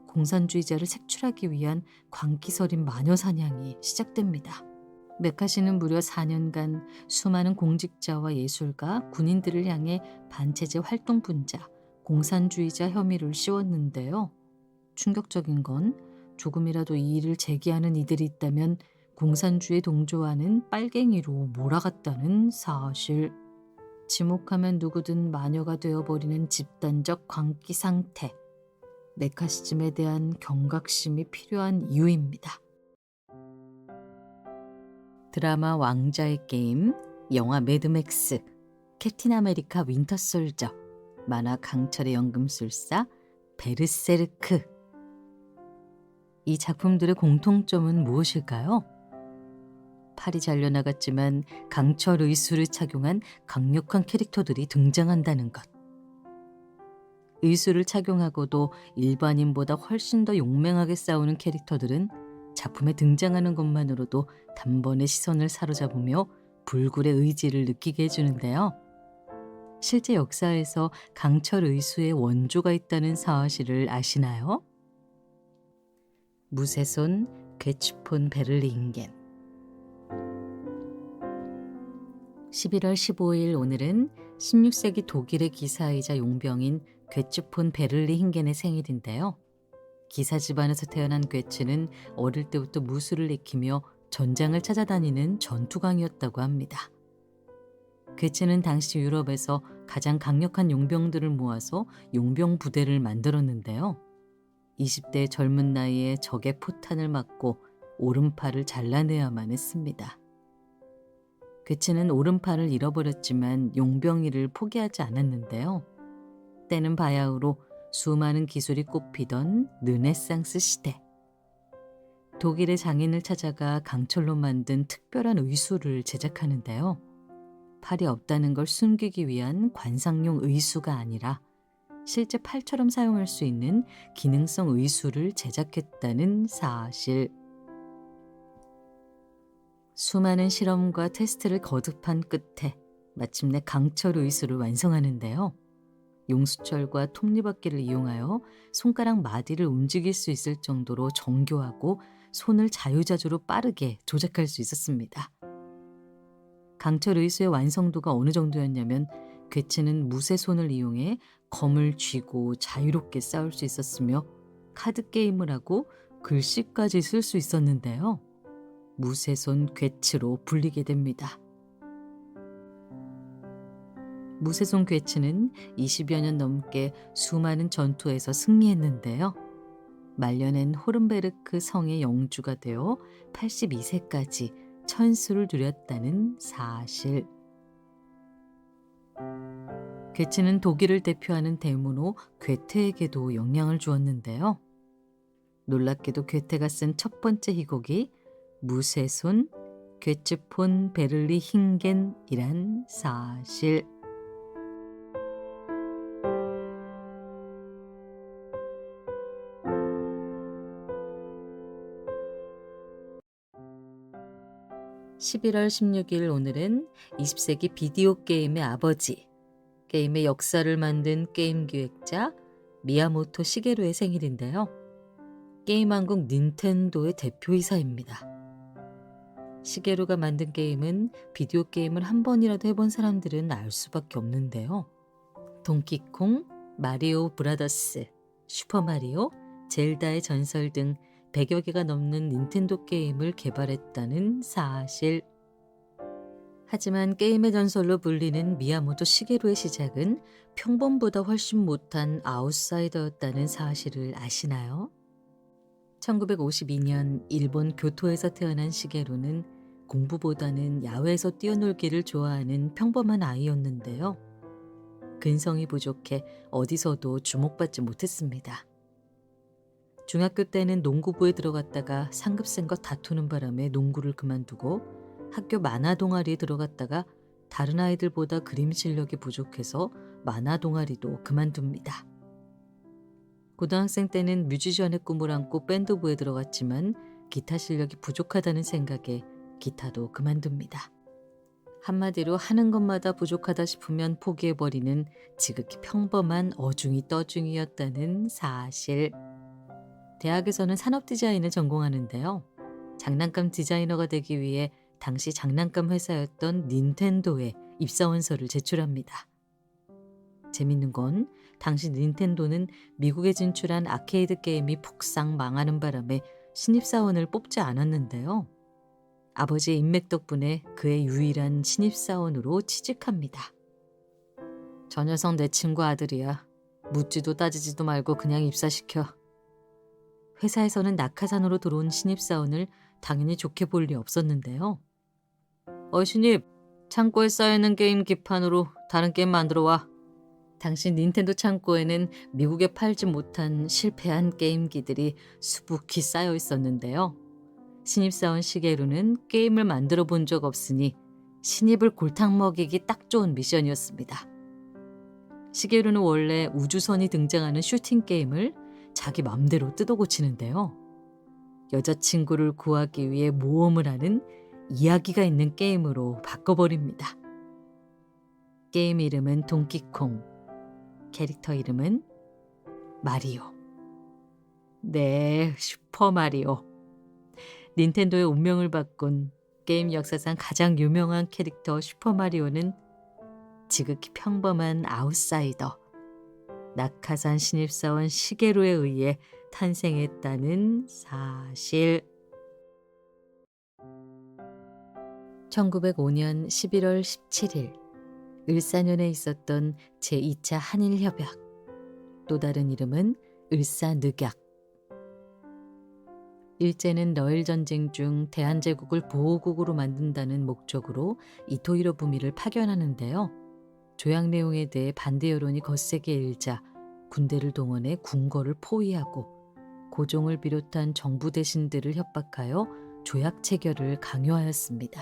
공산주의자를 색출하기 위한 광기서린 마녀 사냥이 시작됩니다. 메카시는 무려 4년간 수많은 공직자와 예술가, 군인들을 향해 반체제 활동 분자, 공산주의자 혐의를 씌웠는데요. 충격적인 건 조금이라도 이 일을 제기하는 이들이 있다면 공산주의에 동조하는 빨갱이로 몰아갔다는 사실. 지목하면 누구든 마녀가 되어버리는 집단적 광기 상태. 메카시즘에 대한 경각심이 필요한 이유입니다. 드라마 왕자의 게임, 영화 매드맥스, 캡틴 아메리카 윈터 솔저, 만화 강철의 연금술사, 베르세르크. 이 작품들의 공통점은 무엇일까요? 팔이 잘려나갔지만 강철 의수를 착용한 강력한 캐릭터들이 등장한다는 것. 의수를 착용하고도 일반인보다 훨씬 더 용맹하게 싸우는 캐릭터들은 작품에 등장하는 것만으로도 단번에 시선을 사로잡으며 불굴의 의지를 느끼게 해주는데요. 실제 역사에서 강철 의수의 원조가 있다는 사실을 아시나요? 무쇠손 괴츠폰 베를리인겐. 11월 15일 오늘은 16세기 독일의 기사이자 용병인 괴츠폰 베를리힌겐의 생일인데요. 기사 집안에서 태어난 괴츠는 어릴 때부터 무술을 익히며 전장을 찾아다니는 전투광이었다고 합니다. 괴츠는 당시 유럽에서 가장 강력한 용병들을 모아서 용병 부대를 만들었는데요. 20대의 젊은 나이에 적의 포탄을 맞고 오른팔을 잘라내야만 했습니다. 괴츠는 오른팔을 잃어버렸지만 용병일을 포기하지 않았는데요. 때는 바야흐로 수많은 기술이 꼽히던 르네상스 시대. 독일의 장인을 찾아가 강철로 만든 특별한 의수를 제작하는데요. 팔이 없다는 걸 숨기기 위한 관상용 의수가 아니라 실제 팔처럼 사용할 수 있는 기능성 의수를 제작했다는 사실. 수많은 실험과 테스트를 거듭한 끝에 마침내 강철 의수를 완성하는데요. 용수철과 톱니바퀴를 이용하여 손가락 마디를 움직일 수 있을 정도로 정교하고 손을 자유자주로 빠르게 조작할 수 있었습니다. 강철 의수의 완성도가 어느 정도였냐면 괴츠는 무쇠손을 이용해 검을 쥐고 자유롭게 싸울 수 있었으며 카드 게임을 하고 글씨까지 쓸 수 있었는데요. 무쇠손 괴츠로 불리게 됩니다. 무쇠손 괴츠는 20여 년 넘게 수많은 전투에서 승리했는데요. 말년엔 호른베르크 성의 영주가 되어 82세까지 천수를 누렸다는 사실. 괴츠는 독일을 대표하는 대문호 괴테에게도 영향을 주었는데요. 놀랍게도 괴테가 쓴 첫 번째 희곡이 무쇠손 괴츠폰 베를리힌겐이란 사실. 11월 16일 오늘은 20세기 비디오 게임의 아버지, 게임의 역사를 만든 게임 기획자 미야모토 시게루의 생일인데요. 게임 왕국 닌텐도의 대표이사입니다. 시게루가 만든 게임은 비디오 게임을 한 번이라도 해본 사람들은 알 수밖에 없는데요. 동키콩, 마리오 브라더스, 슈퍼마리오, 젤다의 전설 등 100여 개가 넘는 닌텐도 게임을 개발했다는 사실. 하지만 게임의 전설로 불리는 미야모토 시게루의 시작은 평범보다 훨씬 못한 아웃사이더였다는 사실을 아시나요? 1952년 일본 교토에서 태어난 시게루는 공부보다는 야외에서 뛰어놀기를 좋아하는 평범한 아이였는데요. 근성이 부족해 어디서도 주목받지 못했습니다. 중학교 때는 농구부에 들어갔다가 상급생과 다투는 바람에 농구를 그만두고 학교 만화 동아리에 들어갔다가 다른 아이들보다 그림 실력이 부족해서 만화 동아리도 그만둡니다. 고등학생 때는 뮤지션의 꿈을 안고 밴드부에 들어갔지만 기타 실력이 부족하다는 생각에 기타도 그만둡니다. 한마디로 하는 것마다 부족하다 싶으면 포기해버리는 지극히 평범한 어중이 떠중이였다는 사실. 대학에서는 산업 디자인을 전공하는데요. 장난감 디자이너가 되기 위해 당시 장난감 회사였던 닌텐도에 입사원서를 제출합니다. 재밌는 건 당시 닌텐도는 미국에 진출한 아케이드 게임이 폭삭 망하는 바람에 신입사원을 뽑지 않았는데요. 아버지의 인맥 덕분에 그의 유일한 신입사원으로 취직합니다. 저 녀석 내 친구 아들이야. 묻지도 따지지도 말고 그냥 입사시켜. 회사에서는 낙하산으로 들어온 신입사원을 당연히 좋게 볼 리 없었는데요. 신입, 창고에 쌓여있는 게임 기판으로 다른 게임 만들어 와. 당시 닌텐도 창고에는 미국에 팔지 못한 실패한 게임기들이 수북히 쌓여 있었는데요. 신입사원 시게루는 게임을 만들어 본 적 없으니 신입을 골탕 먹이기 딱 좋은 미션이었습니다. 시게루는 원래 우주선이 등장하는 슈팅 게임을 자기 맘대로 뜯어 고치는데요. 여자친구를 구하기 위해 모험을 하는 이야기가 있는 게임으로 바꿔버립니다. 게임 이름은 동키콩, 캐릭터 이름은 마리오. 네, 슈퍼마리오. 닌텐도의 운명을 바꾼 게임 역사상 가장 유명한 캐릭터 슈퍼마리오는 지극히 평범한 아웃사이더, 낙하산 신입사원 시게루에 의해 탄생했다는 사실. 1905년 11월 17일 을사년에 있었던 제2차 한일협약, 또 다른 이름은 을사늑약. 일제는 러일 전쟁 중 대한제국을 보호국으로 만든다는 목적으로 이토 히로부미를 파견하는데요. 조약 내용에 대해 반대 여론이 거세게 일자 군대를 동원해 궁궐을 포위하고 고종을 비롯한 정부 대신들을 협박하여 조약 체결을 강요하였습니다.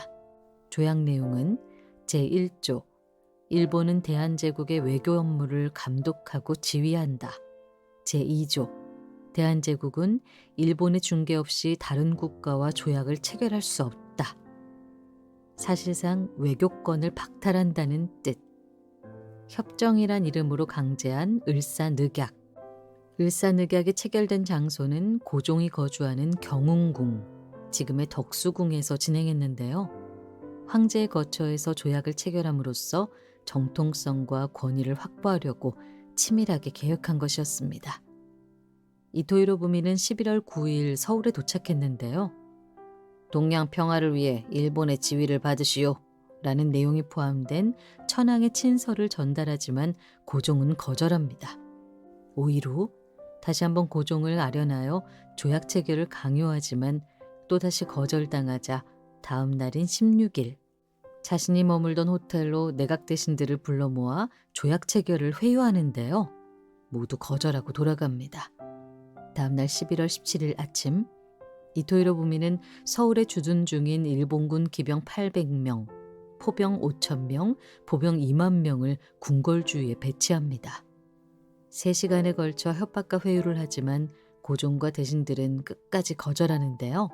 조약 내용은 제1조 일본은 대한제국의 외교 업무를 감독하고 지휘한다. 제2조 대한제국은 일본의 중개 없이 다른 국가와 조약을 체결할 수 없다. 사실상 외교권을 박탈한다는 뜻. 협정이란 이름으로 강제한 을사늑약. 을사늑약이 체결된 장소는 고종이 거주하는 경운궁, 지금의 덕수궁에서 진행했는데요. 황제의 거처에서 조약을 체결함으로써 정통성과 권위를 확보하려고 치밀하게 계획한 것이었습니다. 이토 히로부미는 11월 9일 서울에 도착했는데요. 동양 평화를 위해 일본의 지위를 받으시오 라는 내용이 포함된 천황의 친서를 전달하지만 고종은 거절합니다. 5일 후 다시 한번 고종을 아련하여 조약 체결을 강요하지만 또다시 거절당하자 다음 날인 16일 자신이 머물던 호텔로 내각 대신들을 불러 모아 조약 체결을 회유하는데요. 모두 거절하고 돌아갑니다. 다음 날 11월 17일 아침 이토 히로부미는 서울에 주둔 중인 일본군 기병 800명, 포병 5,000명, 보병 2만 명을 궁궐주위에 배치합니다. 3시간에 걸쳐 협박과 회유를 하지만 고종과 대신들은 끝까지 거절하는데요.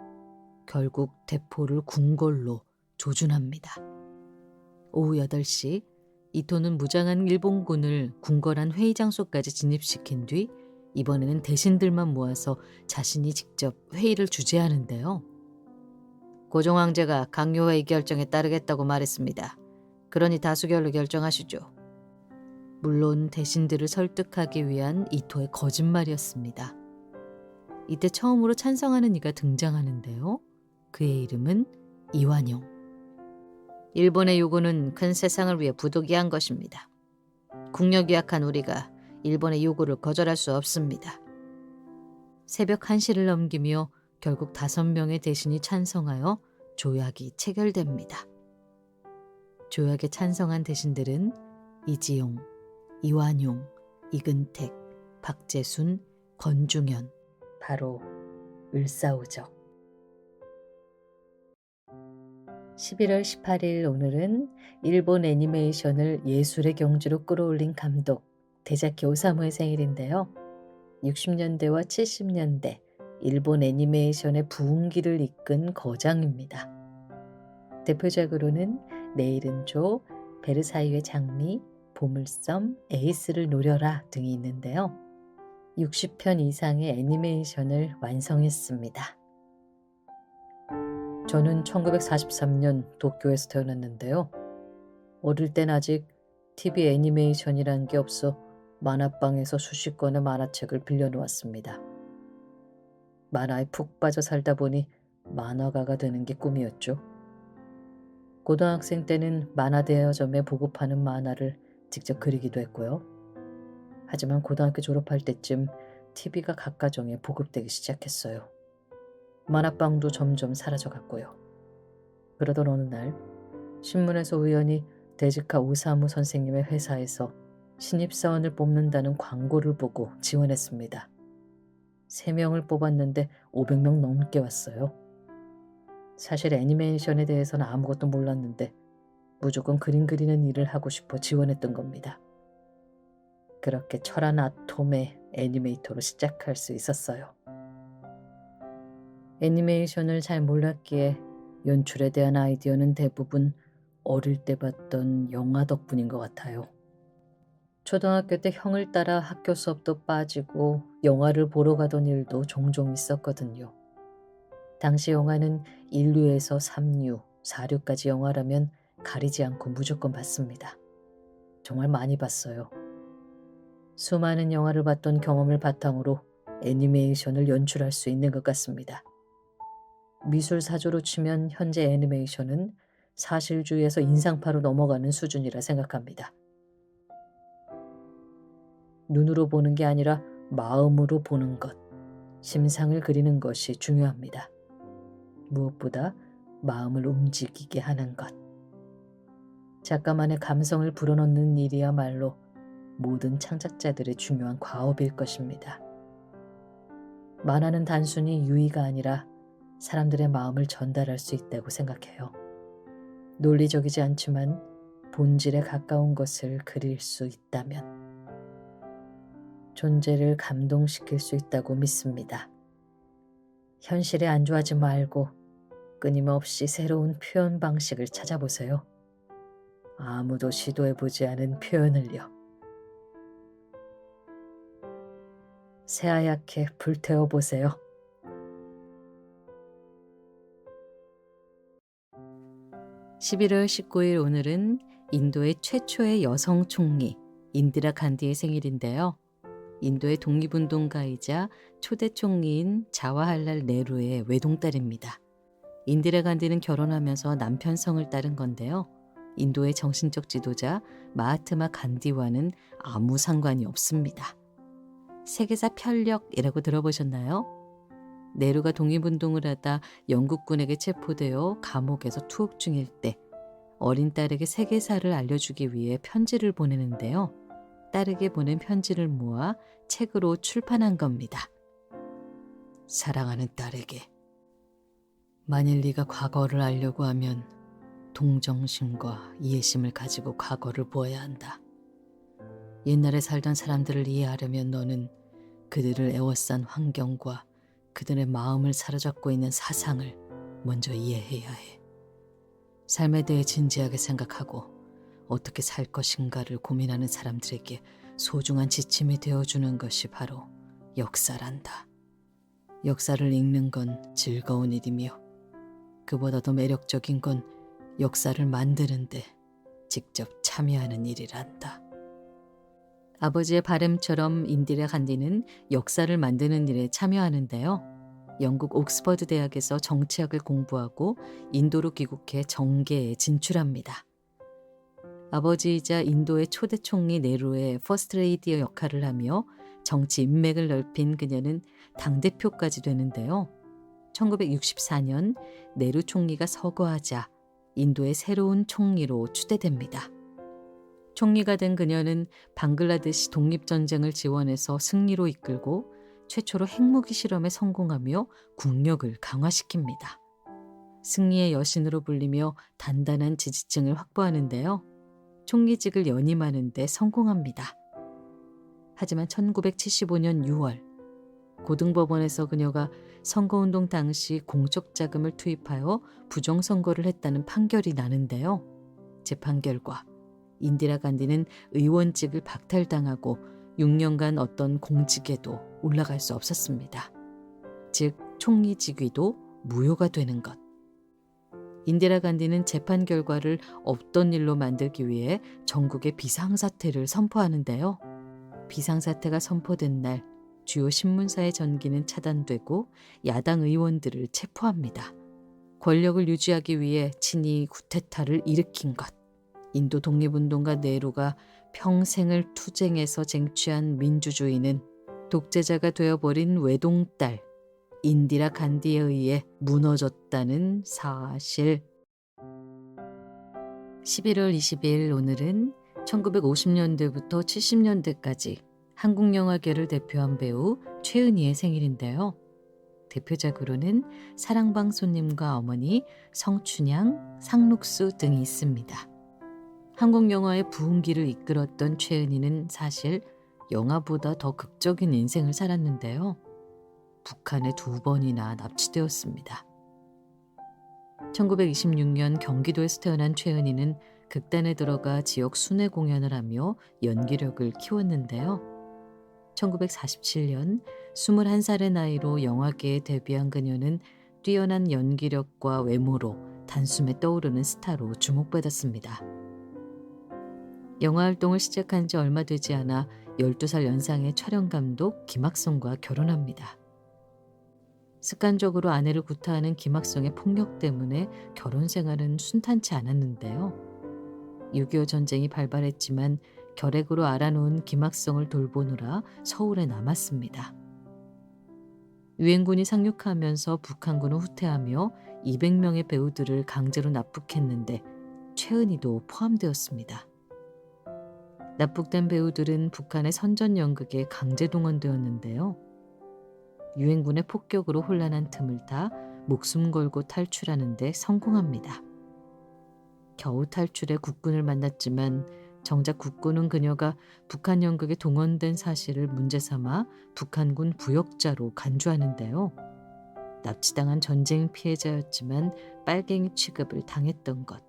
결국 대포를 궁궐로 조준합니다. 오후 8시 이토는 무장한 일본군을 궁궐안 회의 장소까지 진입시킨 뒤 이번에는 대신들만 모아서 자신이 직접 회의를 주재하는데요. 고종 황제가 강요회의 결정에 따르겠다고 말했습니다. 그러니 다수결로 결정하시죠. 물론 대신들을 설득하기 위한 이토의 거짓말이었습니다. 이때 처음으로 찬성하는 이가 등장하는데요. 그의 이름은 이완용. 일본의 요구는 큰 세상을 위해 부득이한 것입니다. 국력이 약한 우리가 일본의 요구를 거절할 수 없습니다. 새벽 1시를 넘기며 결국 5명의 대신이 찬성하여 조약이 체결됩니다. 조약에 찬성한 대신들은 이지용, 이완용, 이근택, 박재순, 권중현, 바로 을사오적. 11월 18일 오늘은 일본 애니메이션을 예술의 경지로 끌어올린 감독 데자키 오사무의 생일인데요. 60년대와 70년대 일본 애니메이션의 부흥기를 이끈 거장입니다. 대표작으로는 내일은 조, 베르사유의 장미, 보물섬, 에이스를 노려라 등이 있는데요. 60편 이상의 애니메이션을 완성했습니다. 저는 1943년 도쿄에서 태어났는데요. 어릴 땐 아직 TV 애니메이션이란 게 없어 만화방에서 수십 권의 만화책을 빌려놓았습니다. 만화에 푹 빠져 살다 보니 만화가가 되는 게 꿈이었죠. 고등학생 때는 만화 대여점에 보급하는 만화를 직접 그리기도 했고요. 하지만 고등학교 졸업할 때쯤 TV가 각 가정에 보급되기 시작했어요. 만화방도 점점 사라져갔고요. 그러던 어느 날 신문에서 우연히 데즈카 오사무 선생님의 회사에서 신입사원을 뽑는다는 광고를 보고 지원했습니다. 3명을 뽑았는데 500명 넘게 왔어요. 사실 애니메이션에 대해서는 아무것도 몰랐는데 무조건 그림 그리는 일을 하고 싶어 지원했던 겁니다. 그렇게 철한 아톰의 애니메이터로 시작할 수 있었어요. 애니메이션을 잘 몰랐기에 연출에 대한 아이디어는 대부분 어릴 때 봤던 영화 덕분인 것 같아요. 초등학교 때 형을 따라 학교 수업도 빠지고 영화를 보러 가던 일도 종종 있었거든요. 당시 영화는 1류에서 3류, 4류까지 영화라면 가리지 않고 무조건 봤습니다. 정말 많이 봤어요. 수많은 영화를 봤던 경험을 바탕으로 애니메이션을 연출할 수 있는 것 같습니다. 미술 사조로 치면 현재 애니메이션은 사실주의에서 인상파로 넘어가는 수준이라 생각합니다. 눈으로 보는 게 아니라 마음으로 보는 것, 심상을 그리는 것이 중요합니다. 무엇보다 마음을 움직이게 하는 것. 작가만의 감성을 불어넣는 일이야말로 모든 창작자들의 중요한 과업일 것입니다. 만화는 단순히 유의가 아니라 사람들의 마음을 전달할 수 있다고 생각해요. 논리적이지 않지만 본질에 가까운 것을 그릴 수 있다면 존재를 감동시킬 수 있다고 믿습니다. 현실에 안주하지 말고 끊임없이 새로운 표현 방식을 찾아보세요. 아무도 시도해보지 않은 표현을요. 새하얗게 불태워보세요. (11월 19일) 오늘은 인도의 최초의 여성 총리 인디라 간디의 생일인데요. 인도의 독립운동가이자 초대 총리인 자와할랄 네루의 외동딸입니다. 인디라 간디는 결혼하면서 남편 성을 따른 건데요. 인도의 정신적 지도자 마하트마 간디와는 아무 상관이 없습니다. 세계사 편력이라고 들어보셨나요? 네루가 독립운동을 하다 영국군에게 체포되어 감옥에서 투옥 중일 때 어린 딸에게 세계사를 알려주기 위해 편지를 보내는데요. 딸에게 보낸 편지를 모아 책으로 출판한 겁니다. 사랑하는 딸에게, 만일 네가 과거를 알려고 하면 동정심과 이해심을 가지고 과거를 보아야 한다. 옛날에 살던 사람들을 이해하려면 너는 그들을 애워싼 환경과 그들의 마음을 사로잡고 있는 사상을 먼저 이해해야 해. 삶에 대해 진지하게 생각하고 어떻게 살 것인가를 고민하는 사람들에게 소중한 지침이 되어주는 것이 바로 역사란다. 역사를 읽는 건 즐거운 일이며 그보다 더 매력적인 건 역사를 만드는데 직접 참여하는 일이란다. 아버지의 바램처럼 인디라 간디는 역사를 만드는 일에 참여하는데요. 영국 옥스퍼드 대학에서 정치학을 공부하고 인도로 귀국해 정계에 진출합니다. 아버지이자 인도의 초대 총리 네루의 퍼스트레이디의 역할을 하며 정치 인맥을 넓힌 그녀는 당대표까지 되는데요. 1964년 네루 총리가 서거하자 인도의 새로운 총리로 추대됩니다. 총리가 된 그녀는 방글라데시 독립전쟁을 지원해서 승리로 이끌고 최초로 핵무기 실험에 성공하며 국력을 강화시킵니다. 승리의 여신으로 불리며 단단한 지지층을 확보하는데요. 총리직을 연임하는 데 성공합니다. 하지만 1975년 6월 고등법원에서 그녀가 선거운동 당시 공적 자금을 투입하여 부정선거를 했다는 판결이 나는데요. 재판 결과 인디라 간디는 의원직을 박탈당하고 6년간 어떤 공직에도 올라갈 수 없었습니다. 즉 총리 직위도 무효가 되는 것. 인디라 간디는 재판 결과를 없던 일로 만들기 위해 전국에 비상사태를 선포하는데요. 비상사태가 선포된 날 주요 신문사의 전기는 차단되고 야당 의원들을 체포합니다. 권력을 유지하기 위해 친히 쿠데타를 일으킨 것. 인도 독립운동가 네루가 평생을 투쟁해서 쟁취한 민주주의는 독재자가 되어버린 외동딸 인디라 간디에 의해 무너졌다는 사실. 11월 22일 오늘은 1950년대부터 70년대까지 한국 영화계를 대표한 배우 최은희의 생일인데요. 대표작으로는 사랑방송님과 어머니, 성춘향, 상록수 등이 있습니다. 한국 영화의 부흥기를 이끌었던 최은희는 사실 영화보다 더 극적인 인생을 살았는데요. 북한에 2번이나 납치되었습니다. 1926년 경기도에서 태어난 최은희는 극단에 들어가 지역 순회 공연을 하며 연기력을 키웠는데요. 1947년 21살의 나이로 영화계에 데뷔한 그녀는 뛰어난 연기력과 외모로 단숨에 떠오르는 스타로 주목받았습니다. 영화 활동을 시작한 지 얼마 되지 않아 12살 연상의 촬영감독 김학성과 결혼합니다. 습관적으로 아내를 구타하는 김학성의 폭력 때문에 결혼 생활은 순탄치 않았는데요. 6.25 전쟁이 발발했지만 결핵으로 앓아놓은 김학성을 돌보느라 서울에 남았습니다. 유엔군이 상륙하면서 북한군을 후퇴하며 200명의 배우들을 강제로 납북했는데 최은희도 포함되었습니다. 납북된 배우들은 북한의 선전연극에 강제 동원되었는데요. 유엔군의 폭격으로 혼란한 틈을 타 목숨 걸고 탈출하는 데 성공합니다. 겨우 탈출해 국군을 만났지만 정작 국군은 그녀가 북한 연극에 동원된 사실을 문제 삼아 북한군 부역자로 간주하는데요. 납치당한 전쟁 피해자였지만 빨갱이 취급을 당했던 것.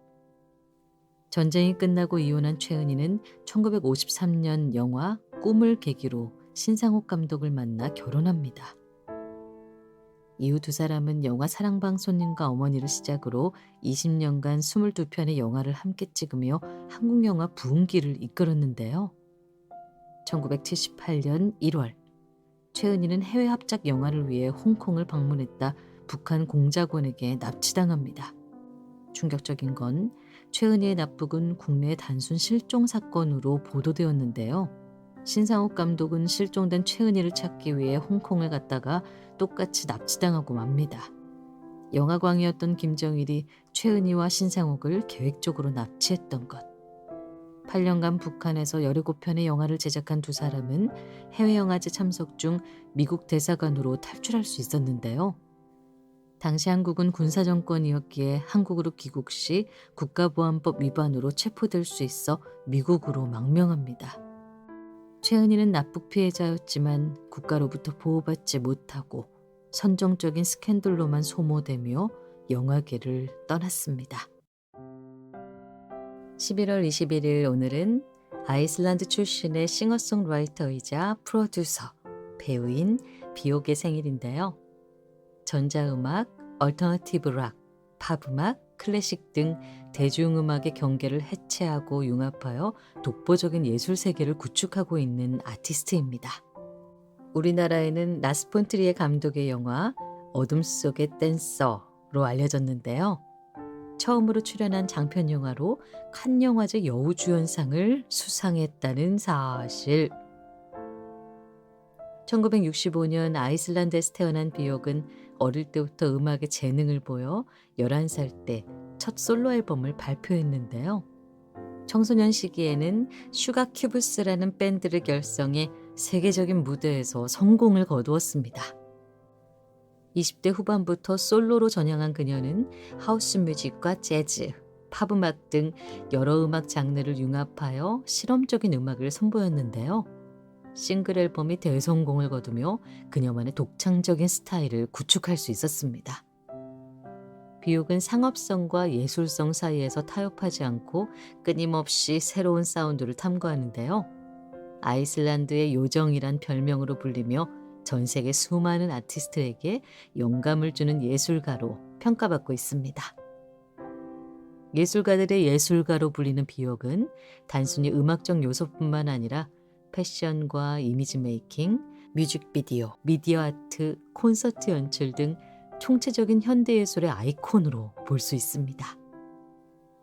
전쟁이 끝나고 이혼한 최은희는 1953년 영화 꿈을 계기로 신상옥 감독을 만나 결혼합니다. 이후 두 사람은 영화 사랑방송님과 어머니를 시작으로 20년간 22편의 영화를 함께 찍으며 한국 영화 부흥기를 이끌었는데요. 1978년 1월 최은희는 해외 합작 영화를 위해 홍콩을 방문했다 북한 공작원에게 납치당합니다. 충격적인 건 최은희의 납북은 국내 단순 실종 사건으로 보도되었는데요. 신상옥 감독은 실종된 최은희를 찾기 위해 홍콩을 갔다가 똑같이 납치당하고 맙니다. 영화광이었던 김정일이 최은희와 신상옥을 계획적으로 납치했던 것. 8년간 북한에서 17편의 영화를 제작한 두 사람은 해외영화제 참석 중 미국 대사관으로 탈출할 수 있었는데요. 당시 한국은 군사정권이었기에 한국으로 귀국 시 국가보안법 위반으로 체포될 수 있어 미국으로 망명합니다. 최은희는 납북 피해자였지만 국가로부터 보호받지 못하고 선정적인 스캔들로만 소모되며 영화계를 떠났습니다. 11월 21일 오늘은 아이슬란드 출신의 싱어송라이터이자 프로듀서, 배우인 비옥의 생일인데요. 전자음악, 얼터너티브 락, 팝음악, 클래식 등 대중음악의 경계를 해체하고 융합하여 독보적인 예술 세계를 구축하고 있는 아티스트입니다. 우리나라에는 라스 폰 트리에 감독의 영화 어둠 속의 댄서로 알려졌는데요. 처음으로 출연한 장편 영화로 칸 영화제 여우주연상을 수상했다는 사실. 1965년 아이슬란드에서 태어난 비옥은 어릴 때부터 음악에 재능을 보여 11살 때 첫 솔로 앨범을 발표했는데요. 청소년 시기에는 슈가 큐브스라는 밴드를 결성해 세계적인 무대에서 성공을 거두었습니다. 20대 후반부터 솔로로 전향한 그녀는 하우스 뮤직과 재즈, 팝음악 등 여러 음악 장르를 융합하여 실험적인 음악을 선보였는데요. 싱글 앨범이 대성공을 거두며 그녀만의 독창적인 스타일을 구축할 수 있었습니다. 비옥은 상업성과 예술성 사이에서 타협하지 않고 끊임없이 새로운 사운드를 탐구하는데요. 아이슬란드의 요정이란 별명으로 불리며 전 세계 수많은 아티스트에게 영감을 주는 예술가로 평가받고 있습니다. 예술가들의 예술가로 불리는 비옥은 단순히 음악적 요소뿐만 아니라 패션과 이미지 메이킹, 뮤직비디오, 미디어 아트, 콘서트 연출 등 총체적인 현대예술의 아이콘으로 볼 수 있습니다.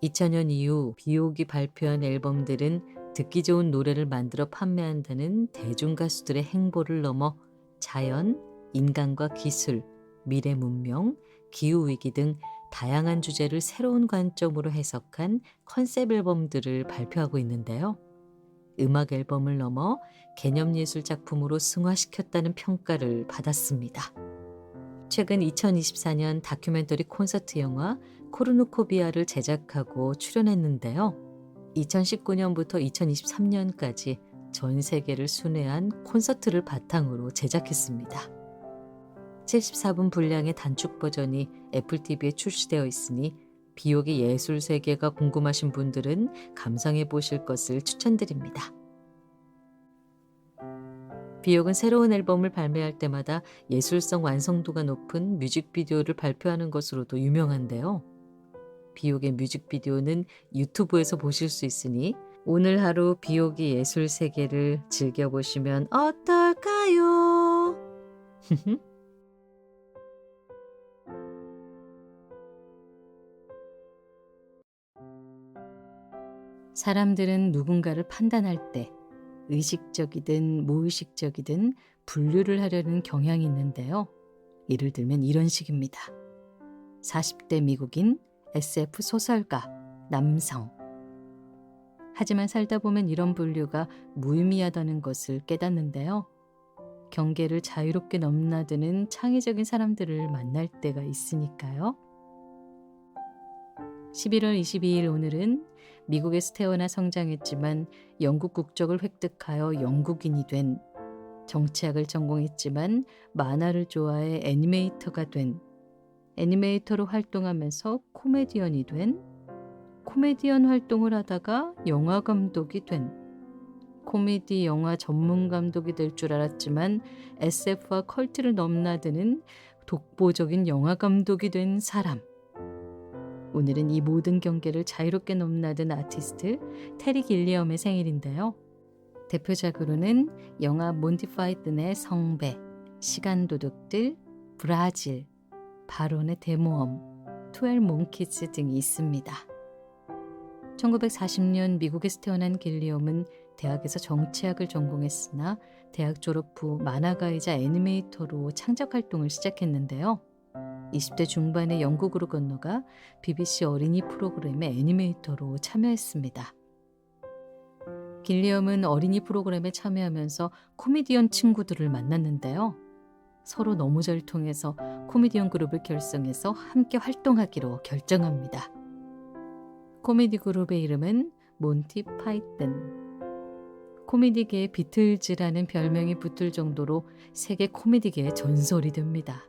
2000년 이후 비옥이 발표한 앨범들은 듣기 좋은 노래를 만들어 판매한다는 대중가수들의 행보를 넘어 자연, 인간과 기술, 미래 문명, 기후위기 등 다양한 주제를 새로운 관점으로 해석한 컨셉 앨범들을 발표하고 있는데요. 음악 앨범을 넘어 개념예술 작품으로 승화시켰다는 평가를 받았습니다. 최근 2024년 다큐멘터리 콘서트 영화 코르누코비아를 제작하고 출연했는데요. 2019년부터 2023년까지 전 세계를 순회한 콘서트를 바탕으로 제작했습니다. 74분 분량의 단축 버전이 애플 TV에 출시되어 있으니 비옥의 예술 세계가 궁금하신 분들은 감상해 보실 것을 추천드립니다. 비옥은 새로운 앨범을 발매할 때마다 예술성 완성도가 높은 뮤직비디오를 발표하는 것으로도 유명한데요. 비옥의 뮤직비디오는 유튜브에서 보실 수 있으니 오늘 하루 비옥의 예술 세계를 즐겨보시면 어떨까요? 사람들은 누군가를 판단할 때 의식적이든 무의식적이든 분류를 하려는 경향이 있는데요. 예를 들면 이런 식입니다. 40대 미국인, SF 소설가, 남성. 하지만 살다 보면 이런 분류가 무의미하다는 것을 깨닫는데요. 경계를 자유롭게 넘나드는 창의적인 사람들을 만날 때가 있으니까요. 11월 22일 오늘은 미국에서 태어나 성장했지만 영국 국적을 획득하여 영국인이 된, 정치학을 전공했지만 만화를 좋아해 애니메이터가 된, 애니메이터로 활동하면서 코미디언이 된, 코미디언 활동을 하다가 영화 감독이 된, 코미디 영화 전문 감독이 될 줄 알았지만 SF와 컬트를 넘나드는 독보적인 영화 감독이 된 사람. 오늘은 이 모든 경계를 자유롭게 넘나든 아티스트 테리 길리엄의 생일인데요. 대표작으로는 영화 몬티 파이튼의 성배, 시간도둑들, 브라질, 바론의 대모험, 12 몽키즈 등이 있습니다. 1940년 미국에서 태어난 길리엄은 대학에서 정치학을 전공했으나 대학 졸업 후 만화가이자 애니메이터로 창작 활동을 시작했는데요. 20대 중반에 영국으로 건너가 BBC 어린이 프로그램의 애니메이터로 참여했습니다. 길리엄은 어린이 프로그램에 참여하면서 코미디언 친구들을 만났는데요. 서로 너무 잘 통해서 코미디언 그룹을 결성해서 함께 활동하기로 결정합니다. 코미디 그룹의 이름은 몬티 파이튼. 코미디계의 비틀즈라는 별명이 붙을 정도로 세계 코미디계의 전설이 됩니다.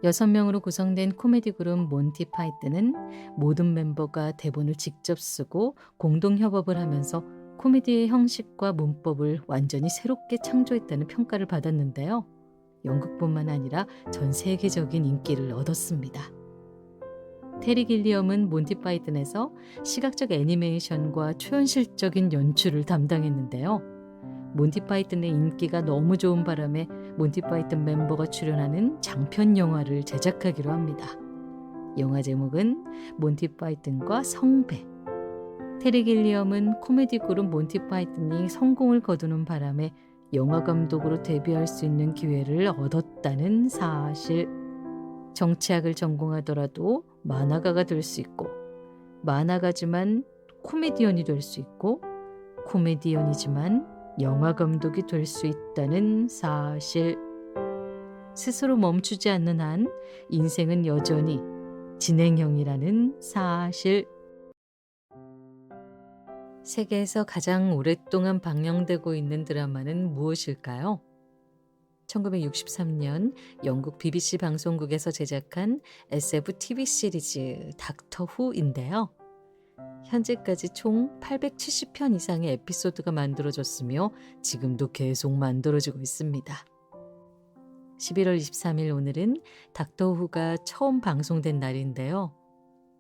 6명으로 구성된 코미디 그룹 몬티 파이튼은 모든 멤버가 대본을 직접 쓰고 공동 협업을 하면서 코미디의 형식과 문법을 완전히 새롭게 창조했다는 평가를 받았는데요. 영국뿐만 아니라 전 세계적인 인기를 얻었습니다. 테리 길리엄은 몬티 파이튼에서 시각적 애니메이션과 초현실적인 연출을 담당했는데요. 몬티 파이튼의 인기가 너무 좋은 바람에 몬티 파이튼 멤버가 출연하는 장편 영화를 제작하기로 합니다. 영화 제목은 몬티 파이튼과 성배. 테리 길리엄은 코미디 그룹 몬티 파이튼이 성공을 거두는 바람에 영화 감독으로 데뷔할 수 있는 기회를 얻었다는 사실. 정치학을 전공하더라도 만화가가 될 수 있고, 만화가지만 코미디언이 될 수 있고, 코미디언이지만 영화 감독이 될 수 있다는 사실. 스스로 멈추지 않는 한 인생은 여전히 진행형이라는 사실. 세계에서 가장 오랫동안 방영되고 있는 드라마는 무엇일까요? 1963년 영국 BBC 방송국에서 제작한 SF TV 시리즈 닥터 후인데요. 현재까지 총 870편 이상의 에피소드가 만들어졌으며 지금도 계속 만들어지고 있습니다. 11월 23일 오늘은 닥터 후가 처음 방송된 날인데요.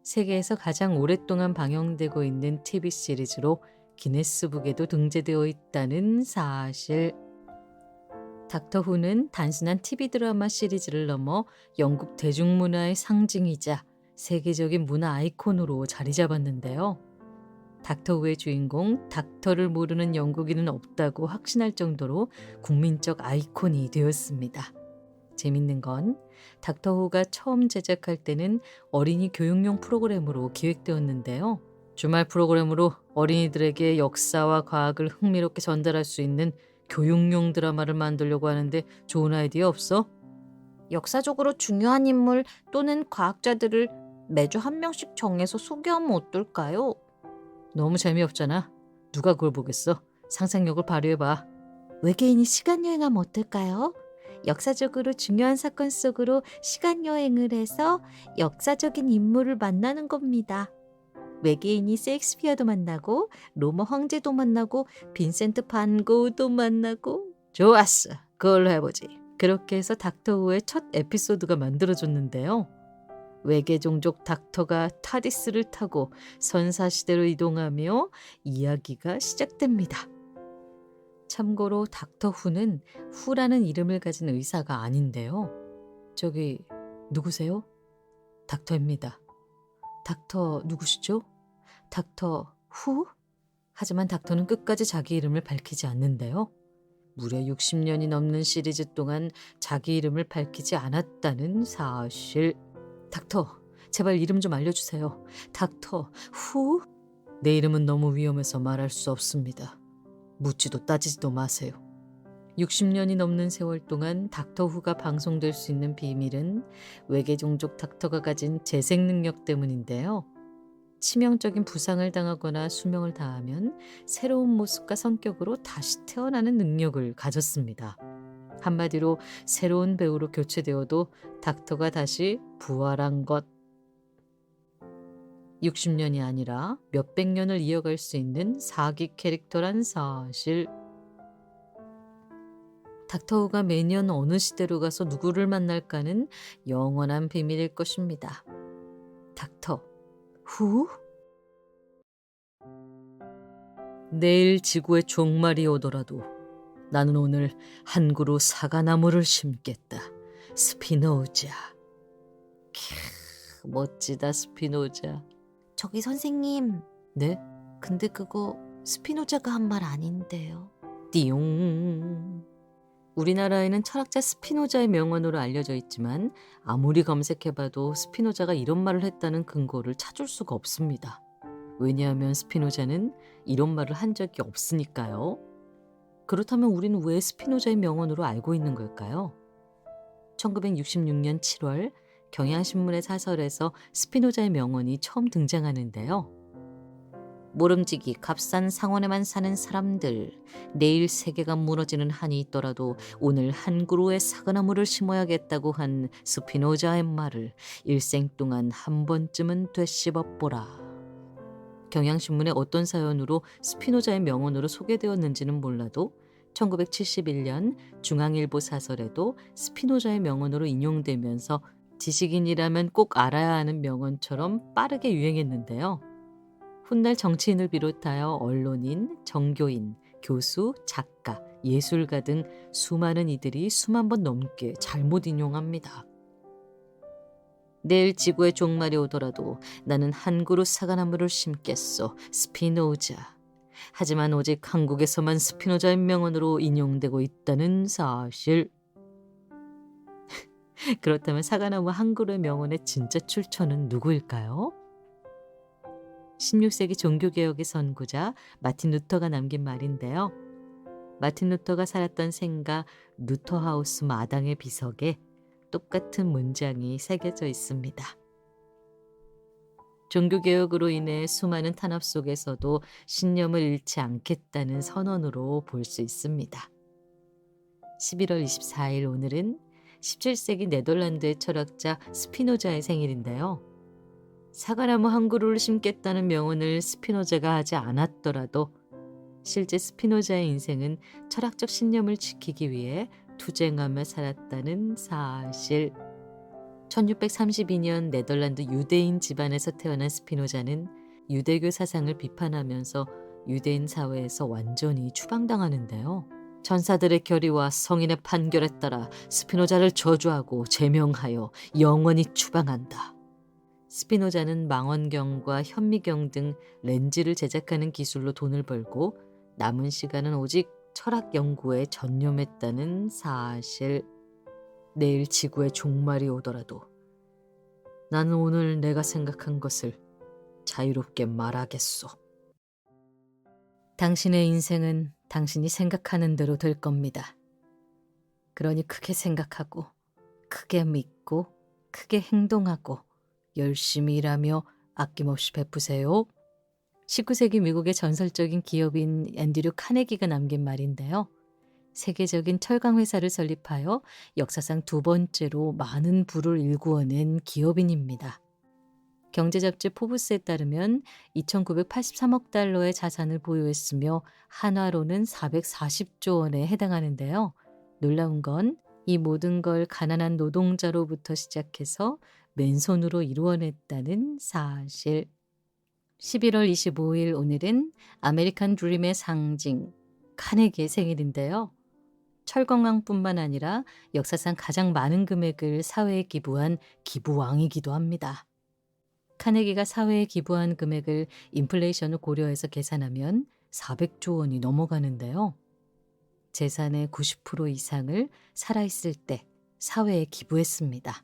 세계에서 가장 오랫동안 방영되고 있는 TV 시리즈로 기네스북에도 등재되어 있다는 사실. 닥터 후는 단순한 TV 드라마 시리즈를 넘어 영국 대중문화의 상징이자 세계적인 문화 아이콘으로 자리 잡았는데요. 닥터 후의 주인공 닥터를 모르는 영국인은 없다고 확신할 정도로 국민적 아이콘이 되었습니다. 재밌는 건 닥터 후가 처음 제작할 때는 어린이 교육용 프로그램으로 기획되었는데요. 주말 프로그램으로 어린이들에게 역사와 과학을 흥미롭게 전달할 수 있는 교육용 드라마를 만들려고 하는데 좋은 아이디어 없어? 역사적으로 중요한 인물 또는 과학자들을 매주 한 명씩 정해서 소개하면 어떨까요? 너무 재미없잖아. 누가 그걸 보겠어? 상상력을 발휘해봐. 외계인이 시간여행하면 어떨까요? 역사적으로 중요한 사건 속으로 시간여행을 해서 역사적인 인물을 만나는 겁니다. 외계인이 셰익스피어도 만나고 로마 황제도 만나고 빈센트 반 고흐도 만나고. 좋았어. 그걸로 해보지. 그렇게 해서 닥터 후의 첫 에피소드가 만들어졌는데요. 외계 종족 닥터가 타디스를 타고 선사시대로 이동하며 이야기가 시작됩니다. 참고로 닥터 후는 후라는 이름을 가진 의사가 아닌데요. 저기 누구세요? 닥터입니다. 닥터 누구시죠? 닥터 후? 하지만 닥터는 끝까지 자기 이름을 밝히지 않는데요. 무려 60년이 넘는 시리즈 동안 자기 이름을 밝히지 않았다는 사실. 닥터, 제발 이름 좀 알려주세요. 닥터 후? 내 이름은 너무 위험해서 말할 수 없습니다. 묻지도 따지지도 마세요. 60년이 넘는 세월 동안 닥터 후가 방송될 수 있는 비밀은 외계 종족 닥터가 가진 재생 능력 때문인데요. 치명적인 부상을 당하거나 수명을 다하면 새로운 모습과 성격으로 다시 태어나는 능력을 가졌습니다. 한마디로 새로운 배우로 교체되어도 닥터가 다시 부활한 것. 60년이 아니라 몇백 년을 이어갈 수 있는 사기 캐릭터란 사실. 닥터 후가 매년 어느 시대로 가서 누구를 만날까는 영원한 비밀일 것입니다. 닥터 후? 내일 지구에 종말이 오더라도 나는 오늘 한 그루 사과나무를 심겠다. 스피노자. 멋지다 스피노자. 저기 선생님, 네? 근데 그거 스피노자가 한 말 아닌데요. 띠용. 우리나라에는 철학자 스피노자의 명언으로 알려져 있지만 아무리 검색해봐도 스피노자가 이런 말을 했다는 근거를 찾을 수가 없습니다. 왜냐하면 스피노자는 이런 말을 한 적이 없으니까요. 그렇다면 우리는 왜 스피노자의 명언으로 알고 있는 걸까요? 1966년 7월 경향신문의 사설에서 스피노자의 명언이 처음 등장하는데요. 모름지기 값싼 상원에만 사는 사람들, 내일 세계가 무너지는 한이 있더라도 오늘 한 그루의 사과나무를 심어야겠다고 한 스피노자의 말을 일생 동안 한 번쯤은 되씹어보라. 경향신문의 어떤 사연으로 스피노자의 명언으로 소개되었는지는 몰라도 1971년 중앙일보 사설에도 스피노자의 명언으로 인용되면서 지식인이라면 꼭 알아야 하는 명언처럼 빠르게 유행했는데요. 훗날 정치인을 비롯하여 언론인, 정교인, 교수, 작가, 예술가 등 수많은 이들이 수만 번 넘게 잘못 인용합니다. 내일 지구에 종말이 오더라도 나는 한 그루 사과나무를 심겠소. 스피노자. 하지만 오직 한국에서만 스피노자의 명언으로 인용되고 있다는 사실. 그렇다면 사과나무 한 그루의 명언의 진짜 출처는 누구일까요? 16세기 종교개혁의 선구자 마틴 루터가 남긴 말인데요. 마틴 루터가 살았던 생가 루터하우스 마당의 비석에 똑같은 문장이 새겨져 있습니다. 종교개혁으로 인해 수많은 탄압 속에서도 신념을 잃지 않겠다는 선언으로 볼 수 있습니다. 11월 24일 오늘은 17세기 네덜란드의 철학자 스피노자의 생일인데요. 사과나무 한 그루를 심겠다는 명언을 스피노자가 하지 않았더라도 실제 스피노자의 인생은 철학적 신념을 지키기 위해 투쟁하며 살았다는 사실. 1632년 네덜란드 유대인 집안에서 태어난 스피노자는 유대교 사상을 비판하면서 유대인 사회에서 완전히 추방당하는데요. 천사들의 결의와 성인의 판결에 따라 스피노자를 저주하고 제명하여 영원히 추방한다. 스피노자는 망원경과 현미경 등 렌즈를 제작하는 기술로 돈을 벌고 남은 시간은 오직 철학 연구에 전념했다는 사실. 내일 지구에 종말이 오더라도 나는 오늘 내가 생각한 것을 자유롭게 말하겠소. 당신의 인생은 당신이 생각하는 대로 될 겁니다. 그러니 크게 생각하고, 크게 믿고, 크게 행동하고, 열심히 일하며 아낌없이 베푸세요. 19세기 미국의 전설적인 기업인 앤드류 카네기가 남긴 말인데요. 세계적인 철강 회사를 설립하여 역사상 두 번째로 많은 부를 일구어낸 기업인입니다. 경제잡지 포브스에 따르면 2,983억 달러의 자산을 보유했으며 한화로는 440조 원에 해당하는데요. 놀라운 건 이 모든 걸 가난한 노동자로부터 시작해서 맨손으로 이루어냈다는 사실. 11월 25일 오늘은 아메리칸 드림의 상징 카네기의 생일인데요. 철강왕뿐만 아니라 역사상 가장 많은 금액을 사회에 기부한 기부왕이기도 합니다. 카네기가 사회에 기부한 금액을 인플레이션을 고려해서 계산하면 400조 원이 넘어가는데요. 재산의 90% 이상을 살아있을 때 사회에 기부했습니다.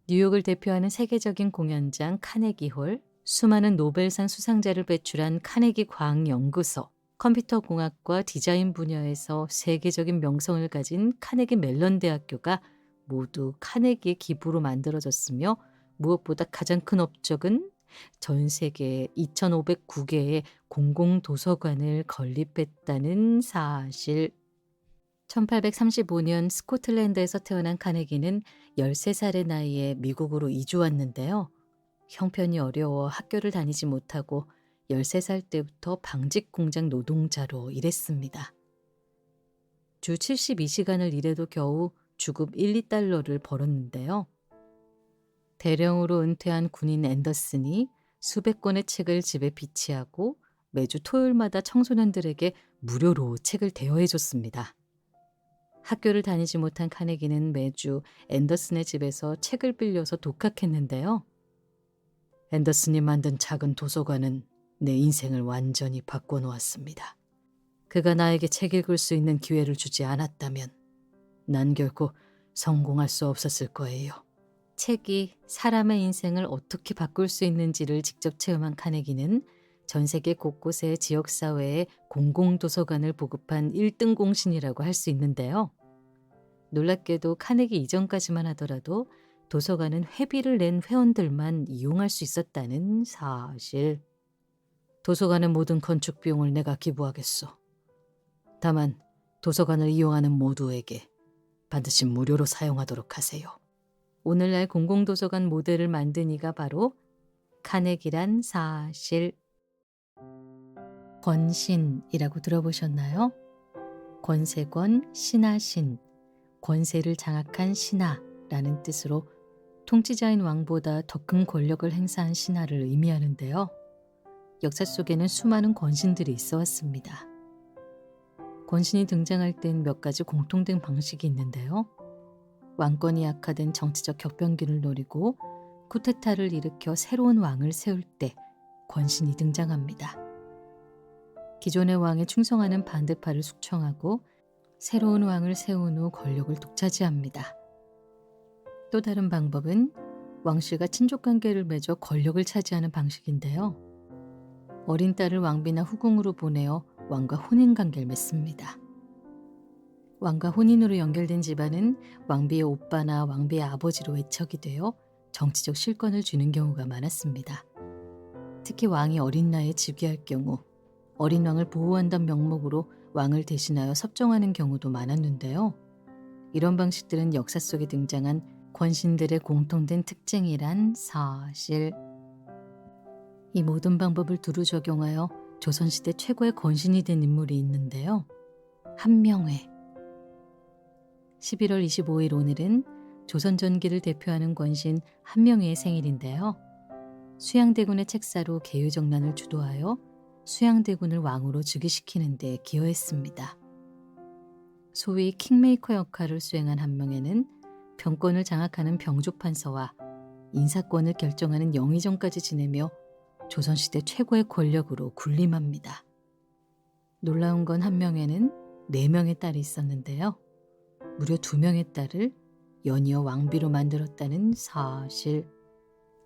뉴욕을 대표하는 세계적인 공연장 카네기홀, 수많은 노벨상 수상자를 배출한 카네기 과학연구소, 컴퓨터공학과 디자인 분야에서 세계적인 명성을 가진 카네기 멜론 대학교가 모두 카네기의 기부로 만들어졌으며 무엇보다 가장 큰 업적은 전 세계 2,509개의 공공도서관을 건립했다는 사실. 1835년 스코틀랜드에서 태어난 카네기는 13살의 나이에 미국으로 이주 왔는데요. 형편이 어려워 학교를 다니지 못하고 13살 때부터 방직 공장 노동자로 일했습니다. 주 72시간을 일해도 겨우 주급 1, 2달러를 벌었는데요. 대령으로 은퇴한 군인 앤더슨이 수백 권의 책을 집에 비치하고 매주 토요일마다 청소년들에게 무료로 책을 대여해줬습니다. 학교를 다니지 못한 카네기는 매주 앤더슨의 집에서 책을 빌려서 독학했는데요. 앤더슨이 만든 작은 도서관은 내 인생을 완전히 바꿔놓았습니다. 그가 나에게 책 읽을 수 있는 기회를 주지 않았다면 난 결코 성공할 수 없었을 거예요. 책이 사람의 인생을 어떻게 바꿀 수 있는지를 직접 체험한 카네기는 전 세계 곳곳의 지역사회에 공공도서관을 보급한 1등 공신이라고 할 수 있는데요. 놀랍게도 카네기 이전까지만 하더라도 도서관은 회비를 낸 회원들만 이용할 수 있었다는 사실. 도서관의 모든 건축 비용을 내가 기부하겠소. 다만 도서관을 이용하는 모두에게 반드시 무료로 사용하도록 하세요. 오늘날 공공도서관 모델을 만든 이가 바로 카네기란 사실. 권신이라고 들어보셨나요? 권세권, 신하신, 권세를 장악한 신하라는 뜻으로 통치자인 왕보다 더 큰 권력을 행사한 신하를 의미하는데요. 역사 속에는 수많은 권신들이 있어 왔습니다. 권신이 등장할 땐 몇 가지 공통된 방식이 있는데요. 왕권이 악화된 정치적 격변기를 노리고 쿠데타를 일으켜 새로운 왕을 세울 때 권신이 등장합니다. 기존의 왕에 충성하는 반대파를 숙청하고 새로운 왕을 세운 후 권력을 독차지합니다. 또 다른 방법은 왕실과 친족관계를 맺어 권력을 차지하는 방식인데요. 어린 딸을 왕비나 후궁으로 보내어 왕과 혼인관계를 맺습니다. 왕과 혼인으로 연결된 집안은 왕비의 오빠나 왕비의 아버지로 외척이 되어 정치적 실권을 쥐는 경우가 많았습니다. 특히 왕이 어린 나이에 즉위할 경우 어린 왕을 보호한다는 명목으로 왕을 대신하여 섭정하는 경우도 많았는데요. 이런 방식들은 역사 속에 등장한 권신들의 공통된 특징이란 사실. 이 모든 방법을 두루 적용하여 조선시대 최고의 권신이 된 인물이 있는데요. 한명회. 11월 25일 오늘은 조선 전기를 대표하는 권신 한명회의 생일인데요. 수양대군의 책사로 개유정난을 주도하여 수양대군을 왕으로 즉위시키는 데 기여했습니다. 소위 킹메이커 역할을 수행한 한명회는 병권을 장악하는 병조판서와 인사권을 결정하는 영의정까지 지내며 조선시대 최고의 권력으로 군림합니다. 놀라운 건 한명회는 4명의 딸이 있었는데요. 무려 2명의 딸을 연이어 왕비로 만들었다는 사실.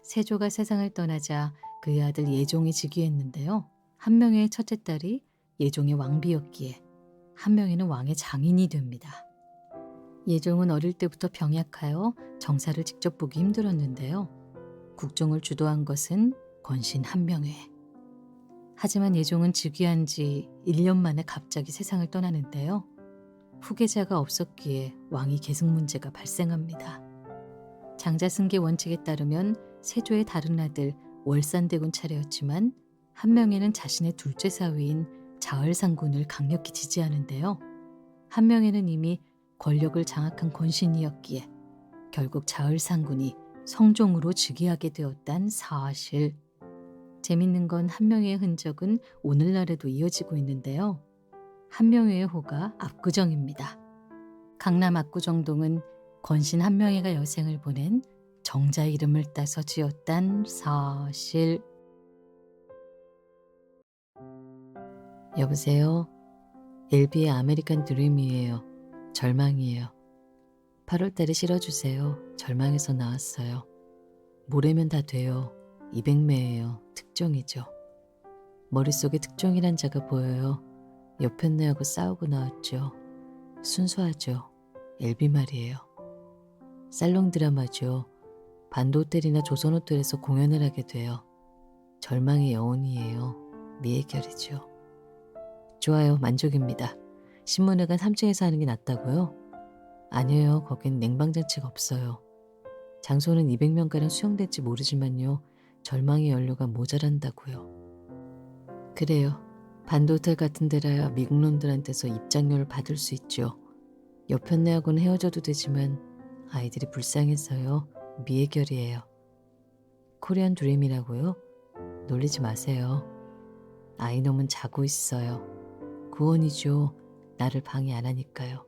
세조가 세상을 떠나자 그의 아들 예종이 즉위했는데요. 한명회의 첫째 딸이 예종의 왕비였기에 한명회는 왕의 장인이 됩니다. 예종은 어릴 때부터 병약하여 정사를 직접 보기 힘들었는데요. 국정을 주도한 것은 권신 한명회. 하지만 예종은 즉위한 지 1년 만에 갑자기 세상을 떠나는데요. 후계자가 없었기에 왕위 계승 문제가 발생합니다. 장자승계 원칙에 따르면 세조의 다른 아들 월산대군 차례였지만 한명회는 자신의 둘째 사위인 자을상군을 강력히 지지하는데요. 한명회는 이미 권력을 장악한 권신이었기에 결국 자을상군이 성종으로 즉위하게 되었단 사실. 재밌는 건 한명회의 흔적은 오늘날에도 이어지고 있는데요. 한명회의 호가 압구정입니다. 강남 압구정동은 권신 한명회가 여생을 보낸 정자 이름을 따서 지었단 사실. 여보세요? 엘비의 아메리칸 드림이에요. 절망이에요. 8월달에 실어주세요. 절망에서 나왔어요. 모레면 다 돼요. 200매예요. 특종이죠. 머릿속에 특종이란 자가 보여요. 여편네하고 싸우고 나왔죠. 순수하죠. 엘비 말이에요. 살롱 드라마죠. 반도호텔이나 조선호텔에서 공연을 하게 돼요. 절망의 여운이에요. 미애결이죠. 좋아요. 만족입니다. 신문회관 3층에서 하는 게 낫다고요? 아니에요. 거긴 냉방장치가 없어요. 장소는 200명가량 수용될지 모르지만요. 절망의 연료가 모자란다고요. 그래요. 반도호텔 같은 데라야 미국 놈들한테서 입장료를 받을 수 있죠. 여편네하고는 헤어져도 되지만 아이들이 불쌍해서요. 미애결이에요. 코리안 드림이라고요? 놀리지 마세요. 아이놈은 자고 있어요. 구원이죠. 나를 방해 안 하니까요.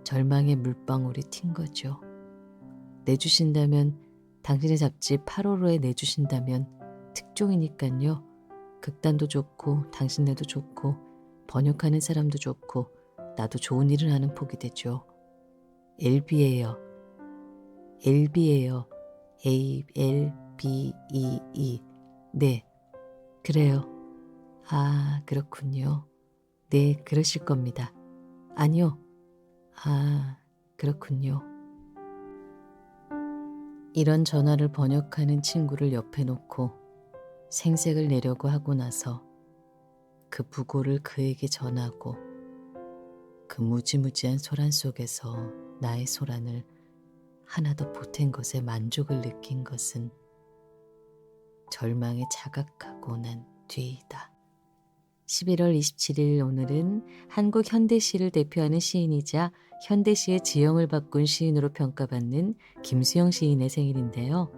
절망의 물방울이 튄 거죠. 내주신다면 당신의 잡지 8월호에 내주신다면 특종이니깐요. 극단도 좋고 당신네도 좋고 번역하는 사람도 좋고 나도 좋은 일을 하는 폭이 되죠. 엘비예요. 엘비예요. ALBEE. 네, 그래요. 아, 그렇군요. 네, 그러실 겁니다. 아니요. 아, 그렇군요. 이런 전화를 번역하는 친구를 옆에 놓고 생색을 내려고 하고 나서 그 부고를 그에게 전하고 그 무지무지한 소란 속에서 나의 소란을 하나 더 보탠 것에 만족을 느낀 것은 절망에 자각하고 난 뒤이다. 11월 27일 오늘은 한국 현대시를 대표하는 시인이자 현대시의 지형을 바꾼 시인으로 평가받는 김수영 시인의 생일인데요.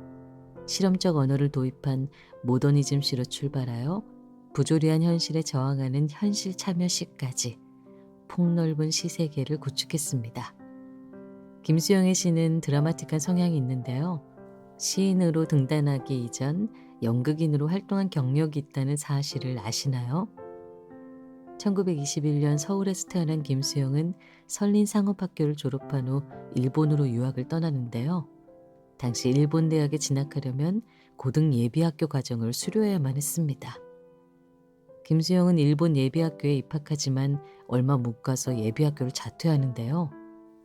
실험적 언어를 도입한 모더니즘 시로 출발하여 부조리한 현실에 저항하는 현실 참여 시까지 폭넓은 시 세계를 구축했습니다. 김수영의 시는 드라마틱한 성향이 있는데요. 시인으로 등단하기 이전 연극인으로 활동한 경력이 있다는 사실을 아시나요? 1921년 서울에서 태어난 김수영은 설린상업학교를 졸업한 후 일본으로 유학을 떠나는데요. 당시 일본 대학에 진학하려면 고등 예비학교 과정을 수료해야만 했습니다. 김수영은 일본 예비학교에 입학하지만 얼마 못 가서 예비학교를 자퇴하는데요.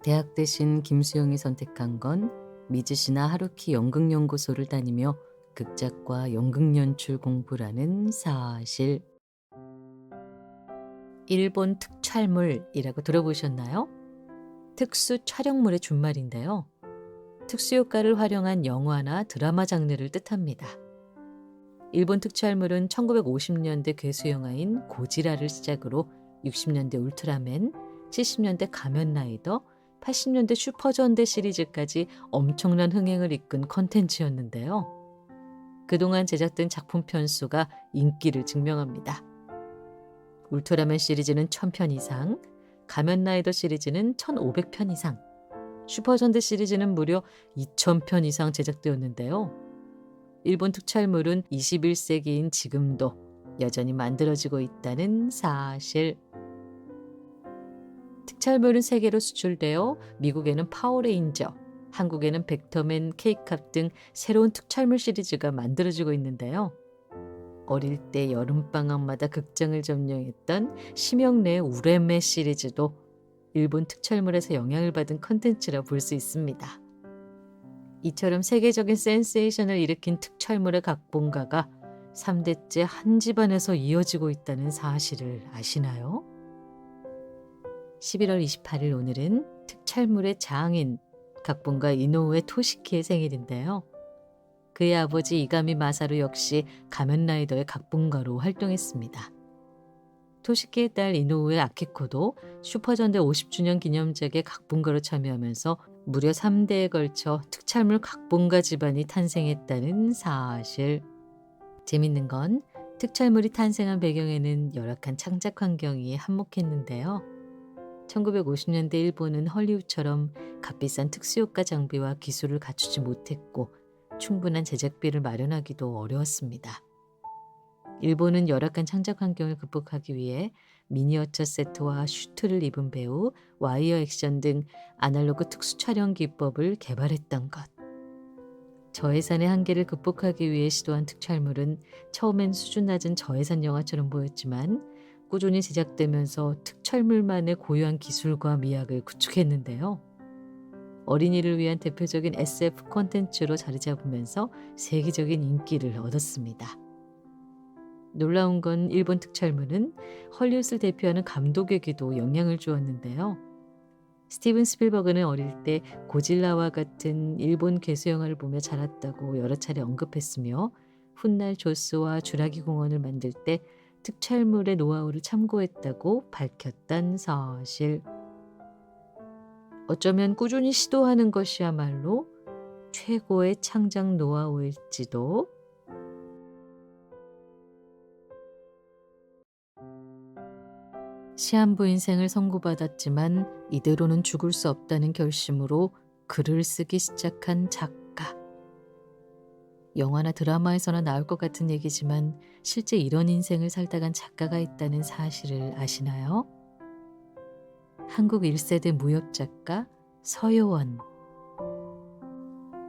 대학 대신 김수영이 선택한 건 미즈시나 하루키 연극연구소를 다니며 극작과 연극연출 공부라는 사실. 일본 특촬물이라고 들어보셨나요? 특수 촬영물의 준말인데요. 특수효과를 활용한 영화나 드라마 장르를 뜻합니다. 일본 특촬물은 1950년대 괴수영화인 고지라를 시작으로 60년대 울트라맨, 70년대 가면라이더, 80년대 슈퍼전대 시리즈까지 엄청난 흥행을 이끈 컨텐츠였는데요. 그동안 제작된 작품 편수가 인기를 증명합니다. 울트라맨 시리즈는 1000편 이상, 가면라이더 시리즈는 1500편 이상, 슈퍼전대 시리즈는 무려 2000편 이상 제작되었는데요. 일본 특촬물은 21세기인 지금도 여전히 만들어지고 있다는 사실. 특촬물은 세계로 수출되어 미국에는 파워레인저, 한국에는 벡터맨, 케이캅 등 새로운 특촬물 시리즈가 만들어지고 있는데요. 어릴 때 여름방학마다 극장을 점령했던 심형래의 우레메 시리즈도 일본 특촬물에서 영향을 받은 컨텐츠라 볼 수 있습니다. 이처럼 세계적인 센세이션을 일으킨 특촬물의 각본가가 3대째 한 집안에서 이어지고 있다는 사실을 아시나요? 11월 28일 오늘은 특촬물의 장인, 각본가 이노우에 토시키의 생일인데요. 그의 아버지 이가미 마사루 역시 가면라이더의 각본가로 활동했습니다. 토시키의 딸 이노우에 아키코도 슈퍼전대 50주년 기념작의 각본가로 참여하면서 무려 3대에 걸쳐 특촬물 각본가 집안이 탄생했다는 사실. 재밌는 건 특촬물이 탄생한 배경에는 열악한 창작 환경이 한몫했는데요. 1950년대 일본은 헐리우드처럼 값비싼 특수효과 장비와 기술을 갖추지 못했고 충분한 제작비를 마련하기도 어려웠습니다. 일본은 열악한 창작 환경을 극복하기 위해 미니어처 세트와 슈트를 입은 배우, 와이어 액션 등 아날로그 특수 촬영 기법을 개발했던 것. 저예산의 한계를 극복하기 위해 시도한 특촬물은 처음엔 수준 낮은 저예산 영화처럼 보였지만 꾸준히 제작되면서 특촬물만의 고유한 기술과 미학을 구축했는데요. 어린이를 위한 대표적인 SF 콘텐츠로 자리 잡으면서 세계적인 인기를 얻었습니다. 놀라운 건 일본 특촬물은 헐리우드를 대표하는 감독에게도 영향을 주었는데요. 스티븐 스필버그는 어릴 때 고질라와 같은 일본 괴수 영화를 보며 자랐다고 여러 차례 언급했으며 훗날 조스와 주라기 공원을 만들 때 특촬물의 노하우를 참고했다고 밝혔단 사실. 어쩌면 꾸준히 시도하는 것이야말로 최고의 창작 노하우일지도. 시한부 인생을 선고받았지만 이대로는 죽을 수 없다는 결심으로 글을 쓰기 시작한 작가. 영화나 드라마에서나 나올 것 같은 얘기지만 실제 이런 인생을 살다 간 작가가 있다는 사실을 아시나요? 한국 1세대 무협작가 서효원.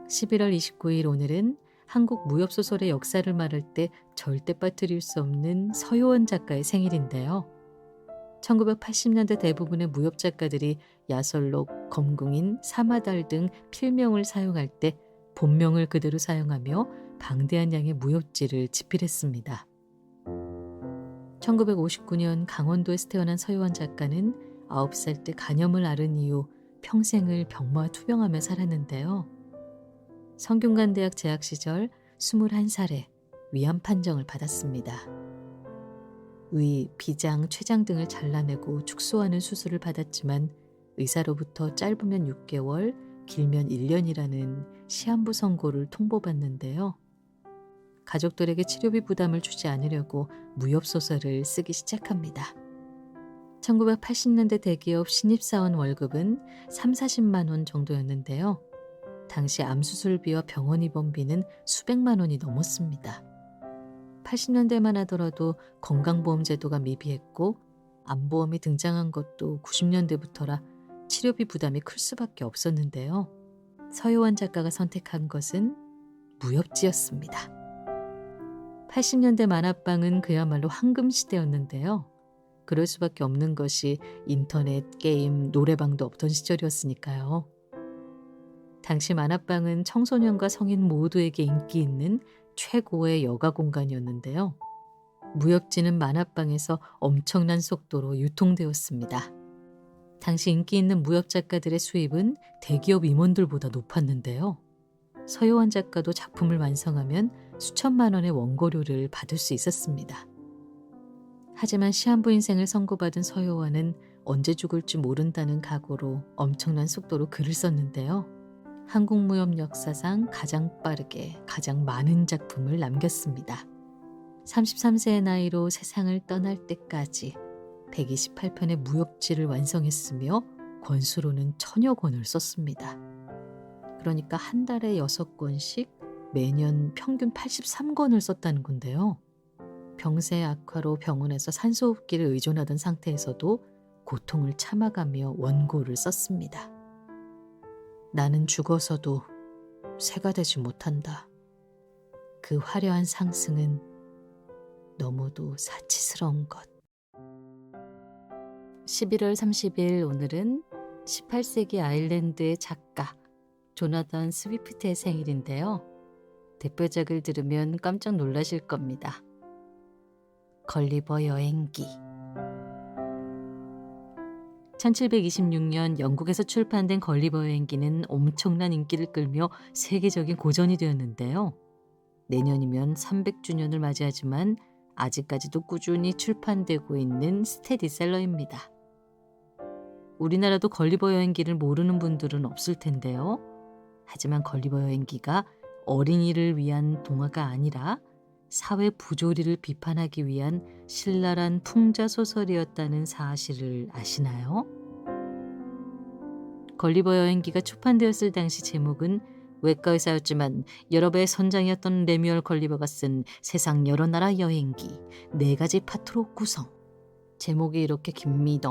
11월 29일 오늘은 한국 무협소설의 역사를 말할 때 절대 빠뜨릴 수 없는 서효원 작가의 생일인데요. 1980년대 대부분의 무협작가들이 야설록, 검궁인, 사마달 등 필명을 사용할 때 본명을 그대로 사용하며 방대한 양의 무협지를 집필했습니다. 1959년 강원도에서 태어난 서유원 작가는 9살 때 간염을 앓은 이후 평생을 병마와 투병하며 살았는데요. 성균관대학 재학 시절 21살에 위암 판정을 받았습니다. 위, 비장, 췌장 등을 잘라내고 축소하는 수술을 받았지만 의사로부터 짧으면 6개월, 길면 1년이라는 시한부 선고를 통보받는데요. 가족들에게 치료비 부담을 주지 않으려고 무협소설을 쓰기 시작합니다. 1980년대 대기업 신입사원 월급은 3, 40만 원 정도였는데요. 당시 암수술비와 병원 입원비는 수백만 원이 넘었습니다. 80년대만 하더라도 건강보험제도가 미비했고 암보험이 등장한 것도 90년대부터라 치료비 부담이 클 수밖에 없었는데요. 서유원 작가가 선택한 것은 무협지였습니다. 80년대 만화방은 그야말로 황금시대였는데요. 그럴 수밖에 없는 것이 인터넷, 게임, 노래방도 없던 시절이었으니까요. 당시 만화방은 청소년과 성인 모두에게 인기 있는 최고의 여가 공간이었는데요. 무협지는 만화방에서 엄청난 속도로 유통되었습니다. 당시 인기 있는 무협 작가들의 수입은 대기업 임원들보다 높았는데요. 서유원 작가도 작품을 완성하면 수천만 원의 원고료를 받을 수 있었습니다. 하지만 시한부 인생을 선고받은 서유원은 언제 죽을지 모른다는 각오로 엄청난 속도로 글을 썼는데요. 한국 무협 역사상 가장 빠르게 가장 많은 작품을 남겼습니다. 33세의 나이로 세상을 떠날 때까지 128편의 무협지를 완성했으며 권수로는 1000여 권을 썼습니다. 그러니까 한 달에 6권씩 매년 평균 83권을 썼다는 건데요. 병세 악화로 병원에서 산소호흡기를 의존하던 상태에서도 고통을 참아가며 원고를 썼습니다. 나는 죽어서도 새가 되지 못한다. 그 화려한 상승은 너무도 사치스러운 것. 11월 30일 오늘은 18세기 아일랜드의 작가 조나단 스위프트의 생일인데요. 대표작을 들으면 깜짝 놀라실 겁니다. 걸리버 여행기. 1726년 영국에서 출판된 걸리버 여행기는 엄청난 인기를 끌며 세계적인 고전이 되었는데요. 내년이면 300주년을 맞이하지만 아직까지도 꾸준히 출판되고 있는 스테디셀러입니다. 우리나라도 걸리버 여행기를 모르는 분들은 없을 텐데요. 하지만 걸리버 여행기가 어린이를 위한 동화가 아니라 사회 부조리를 비판하기 위한 신랄한 풍자소설이었다는 사실을 아시나요? 걸리버 여행기가 출판되었을 당시 제목은 외과의사였지만 여러 배의 선장이었던 레뮤얼 걸리버가 쓴 세상 여러 나라 여행기 4가지 파트로 구성. 제목이 이렇게 깁니다.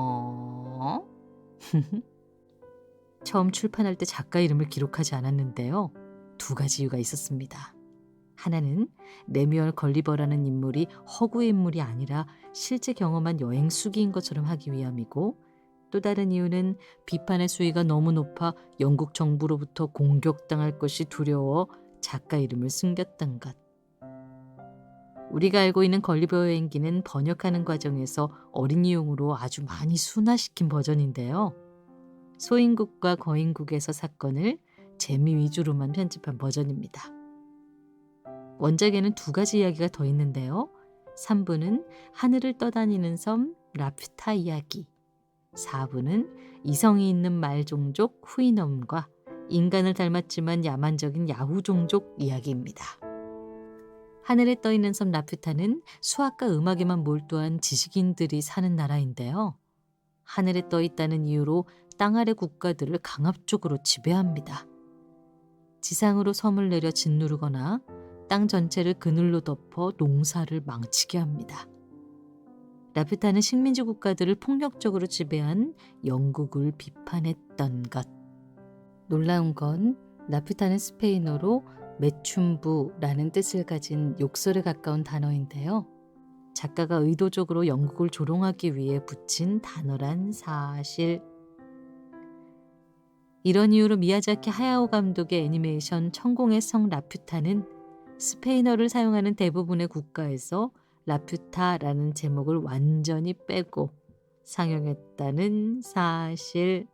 처음 출판할 때 작가 이름을 기록하지 않았는데요. 2가지 이유가 있었습니다. 하나는 레뮤얼 걸리버라는 인물이 허구의 인물이 아니라 실제 경험한 여행 수기인 것처럼 하기 위함이고, 또 다른 이유는 비판의 수위가 너무 높아 영국 정부로부터 공격당할 것이 두려워 작가 이름을 숨겼던 것. 우리가 알고 있는 걸리버 여행기는 번역하는 과정에서 어린이용으로 아주 많이 순화시킨 버전인데요. 소인국과 거인국에서 사건을 재미 위주로만 편집한 버전입니다. 원작에는 2가지 이야기가 더 있는데요. 3부는 하늘을 떠다니는 섬 라퓨타 이야기, 4부는 이성이 있는 말 종족 후이넘과 인간을 닮았지만 야만적인 야후 종족 이야기입니다. 하늘에 떠있는 섬 라퓨타는 수학과 음악에만 몰두한 지식인들이 사는 나라인데요. 하늘에 떠있다는 이유로 땅 아래 국가들을 강압적으로 지배합니다. 지상으로 섬을 내려 짓누르거나 땅 전체를 그늘로 덮어 농사를 망치게 합니다. 라퓨타는 식민지 국가들을 폭력적으로 지배한 영국을 비판했던 것. 놀라운 건 라퓨타는 스페인어로 매춘부라는 뜻을 가진 욕설에 가까운 단어인데요. 작가가 의도적으로 영국을 조롱하기 위해 붙인 단어란 사실. 이런 이유로 미야자키 하야오 감독의 애니메이션 천공의 성 라퓨타는 스페인어를 사용하는 대부분의 국가에서 라퓨타라는 제목을 완전히 빼고 상영했다는 사실.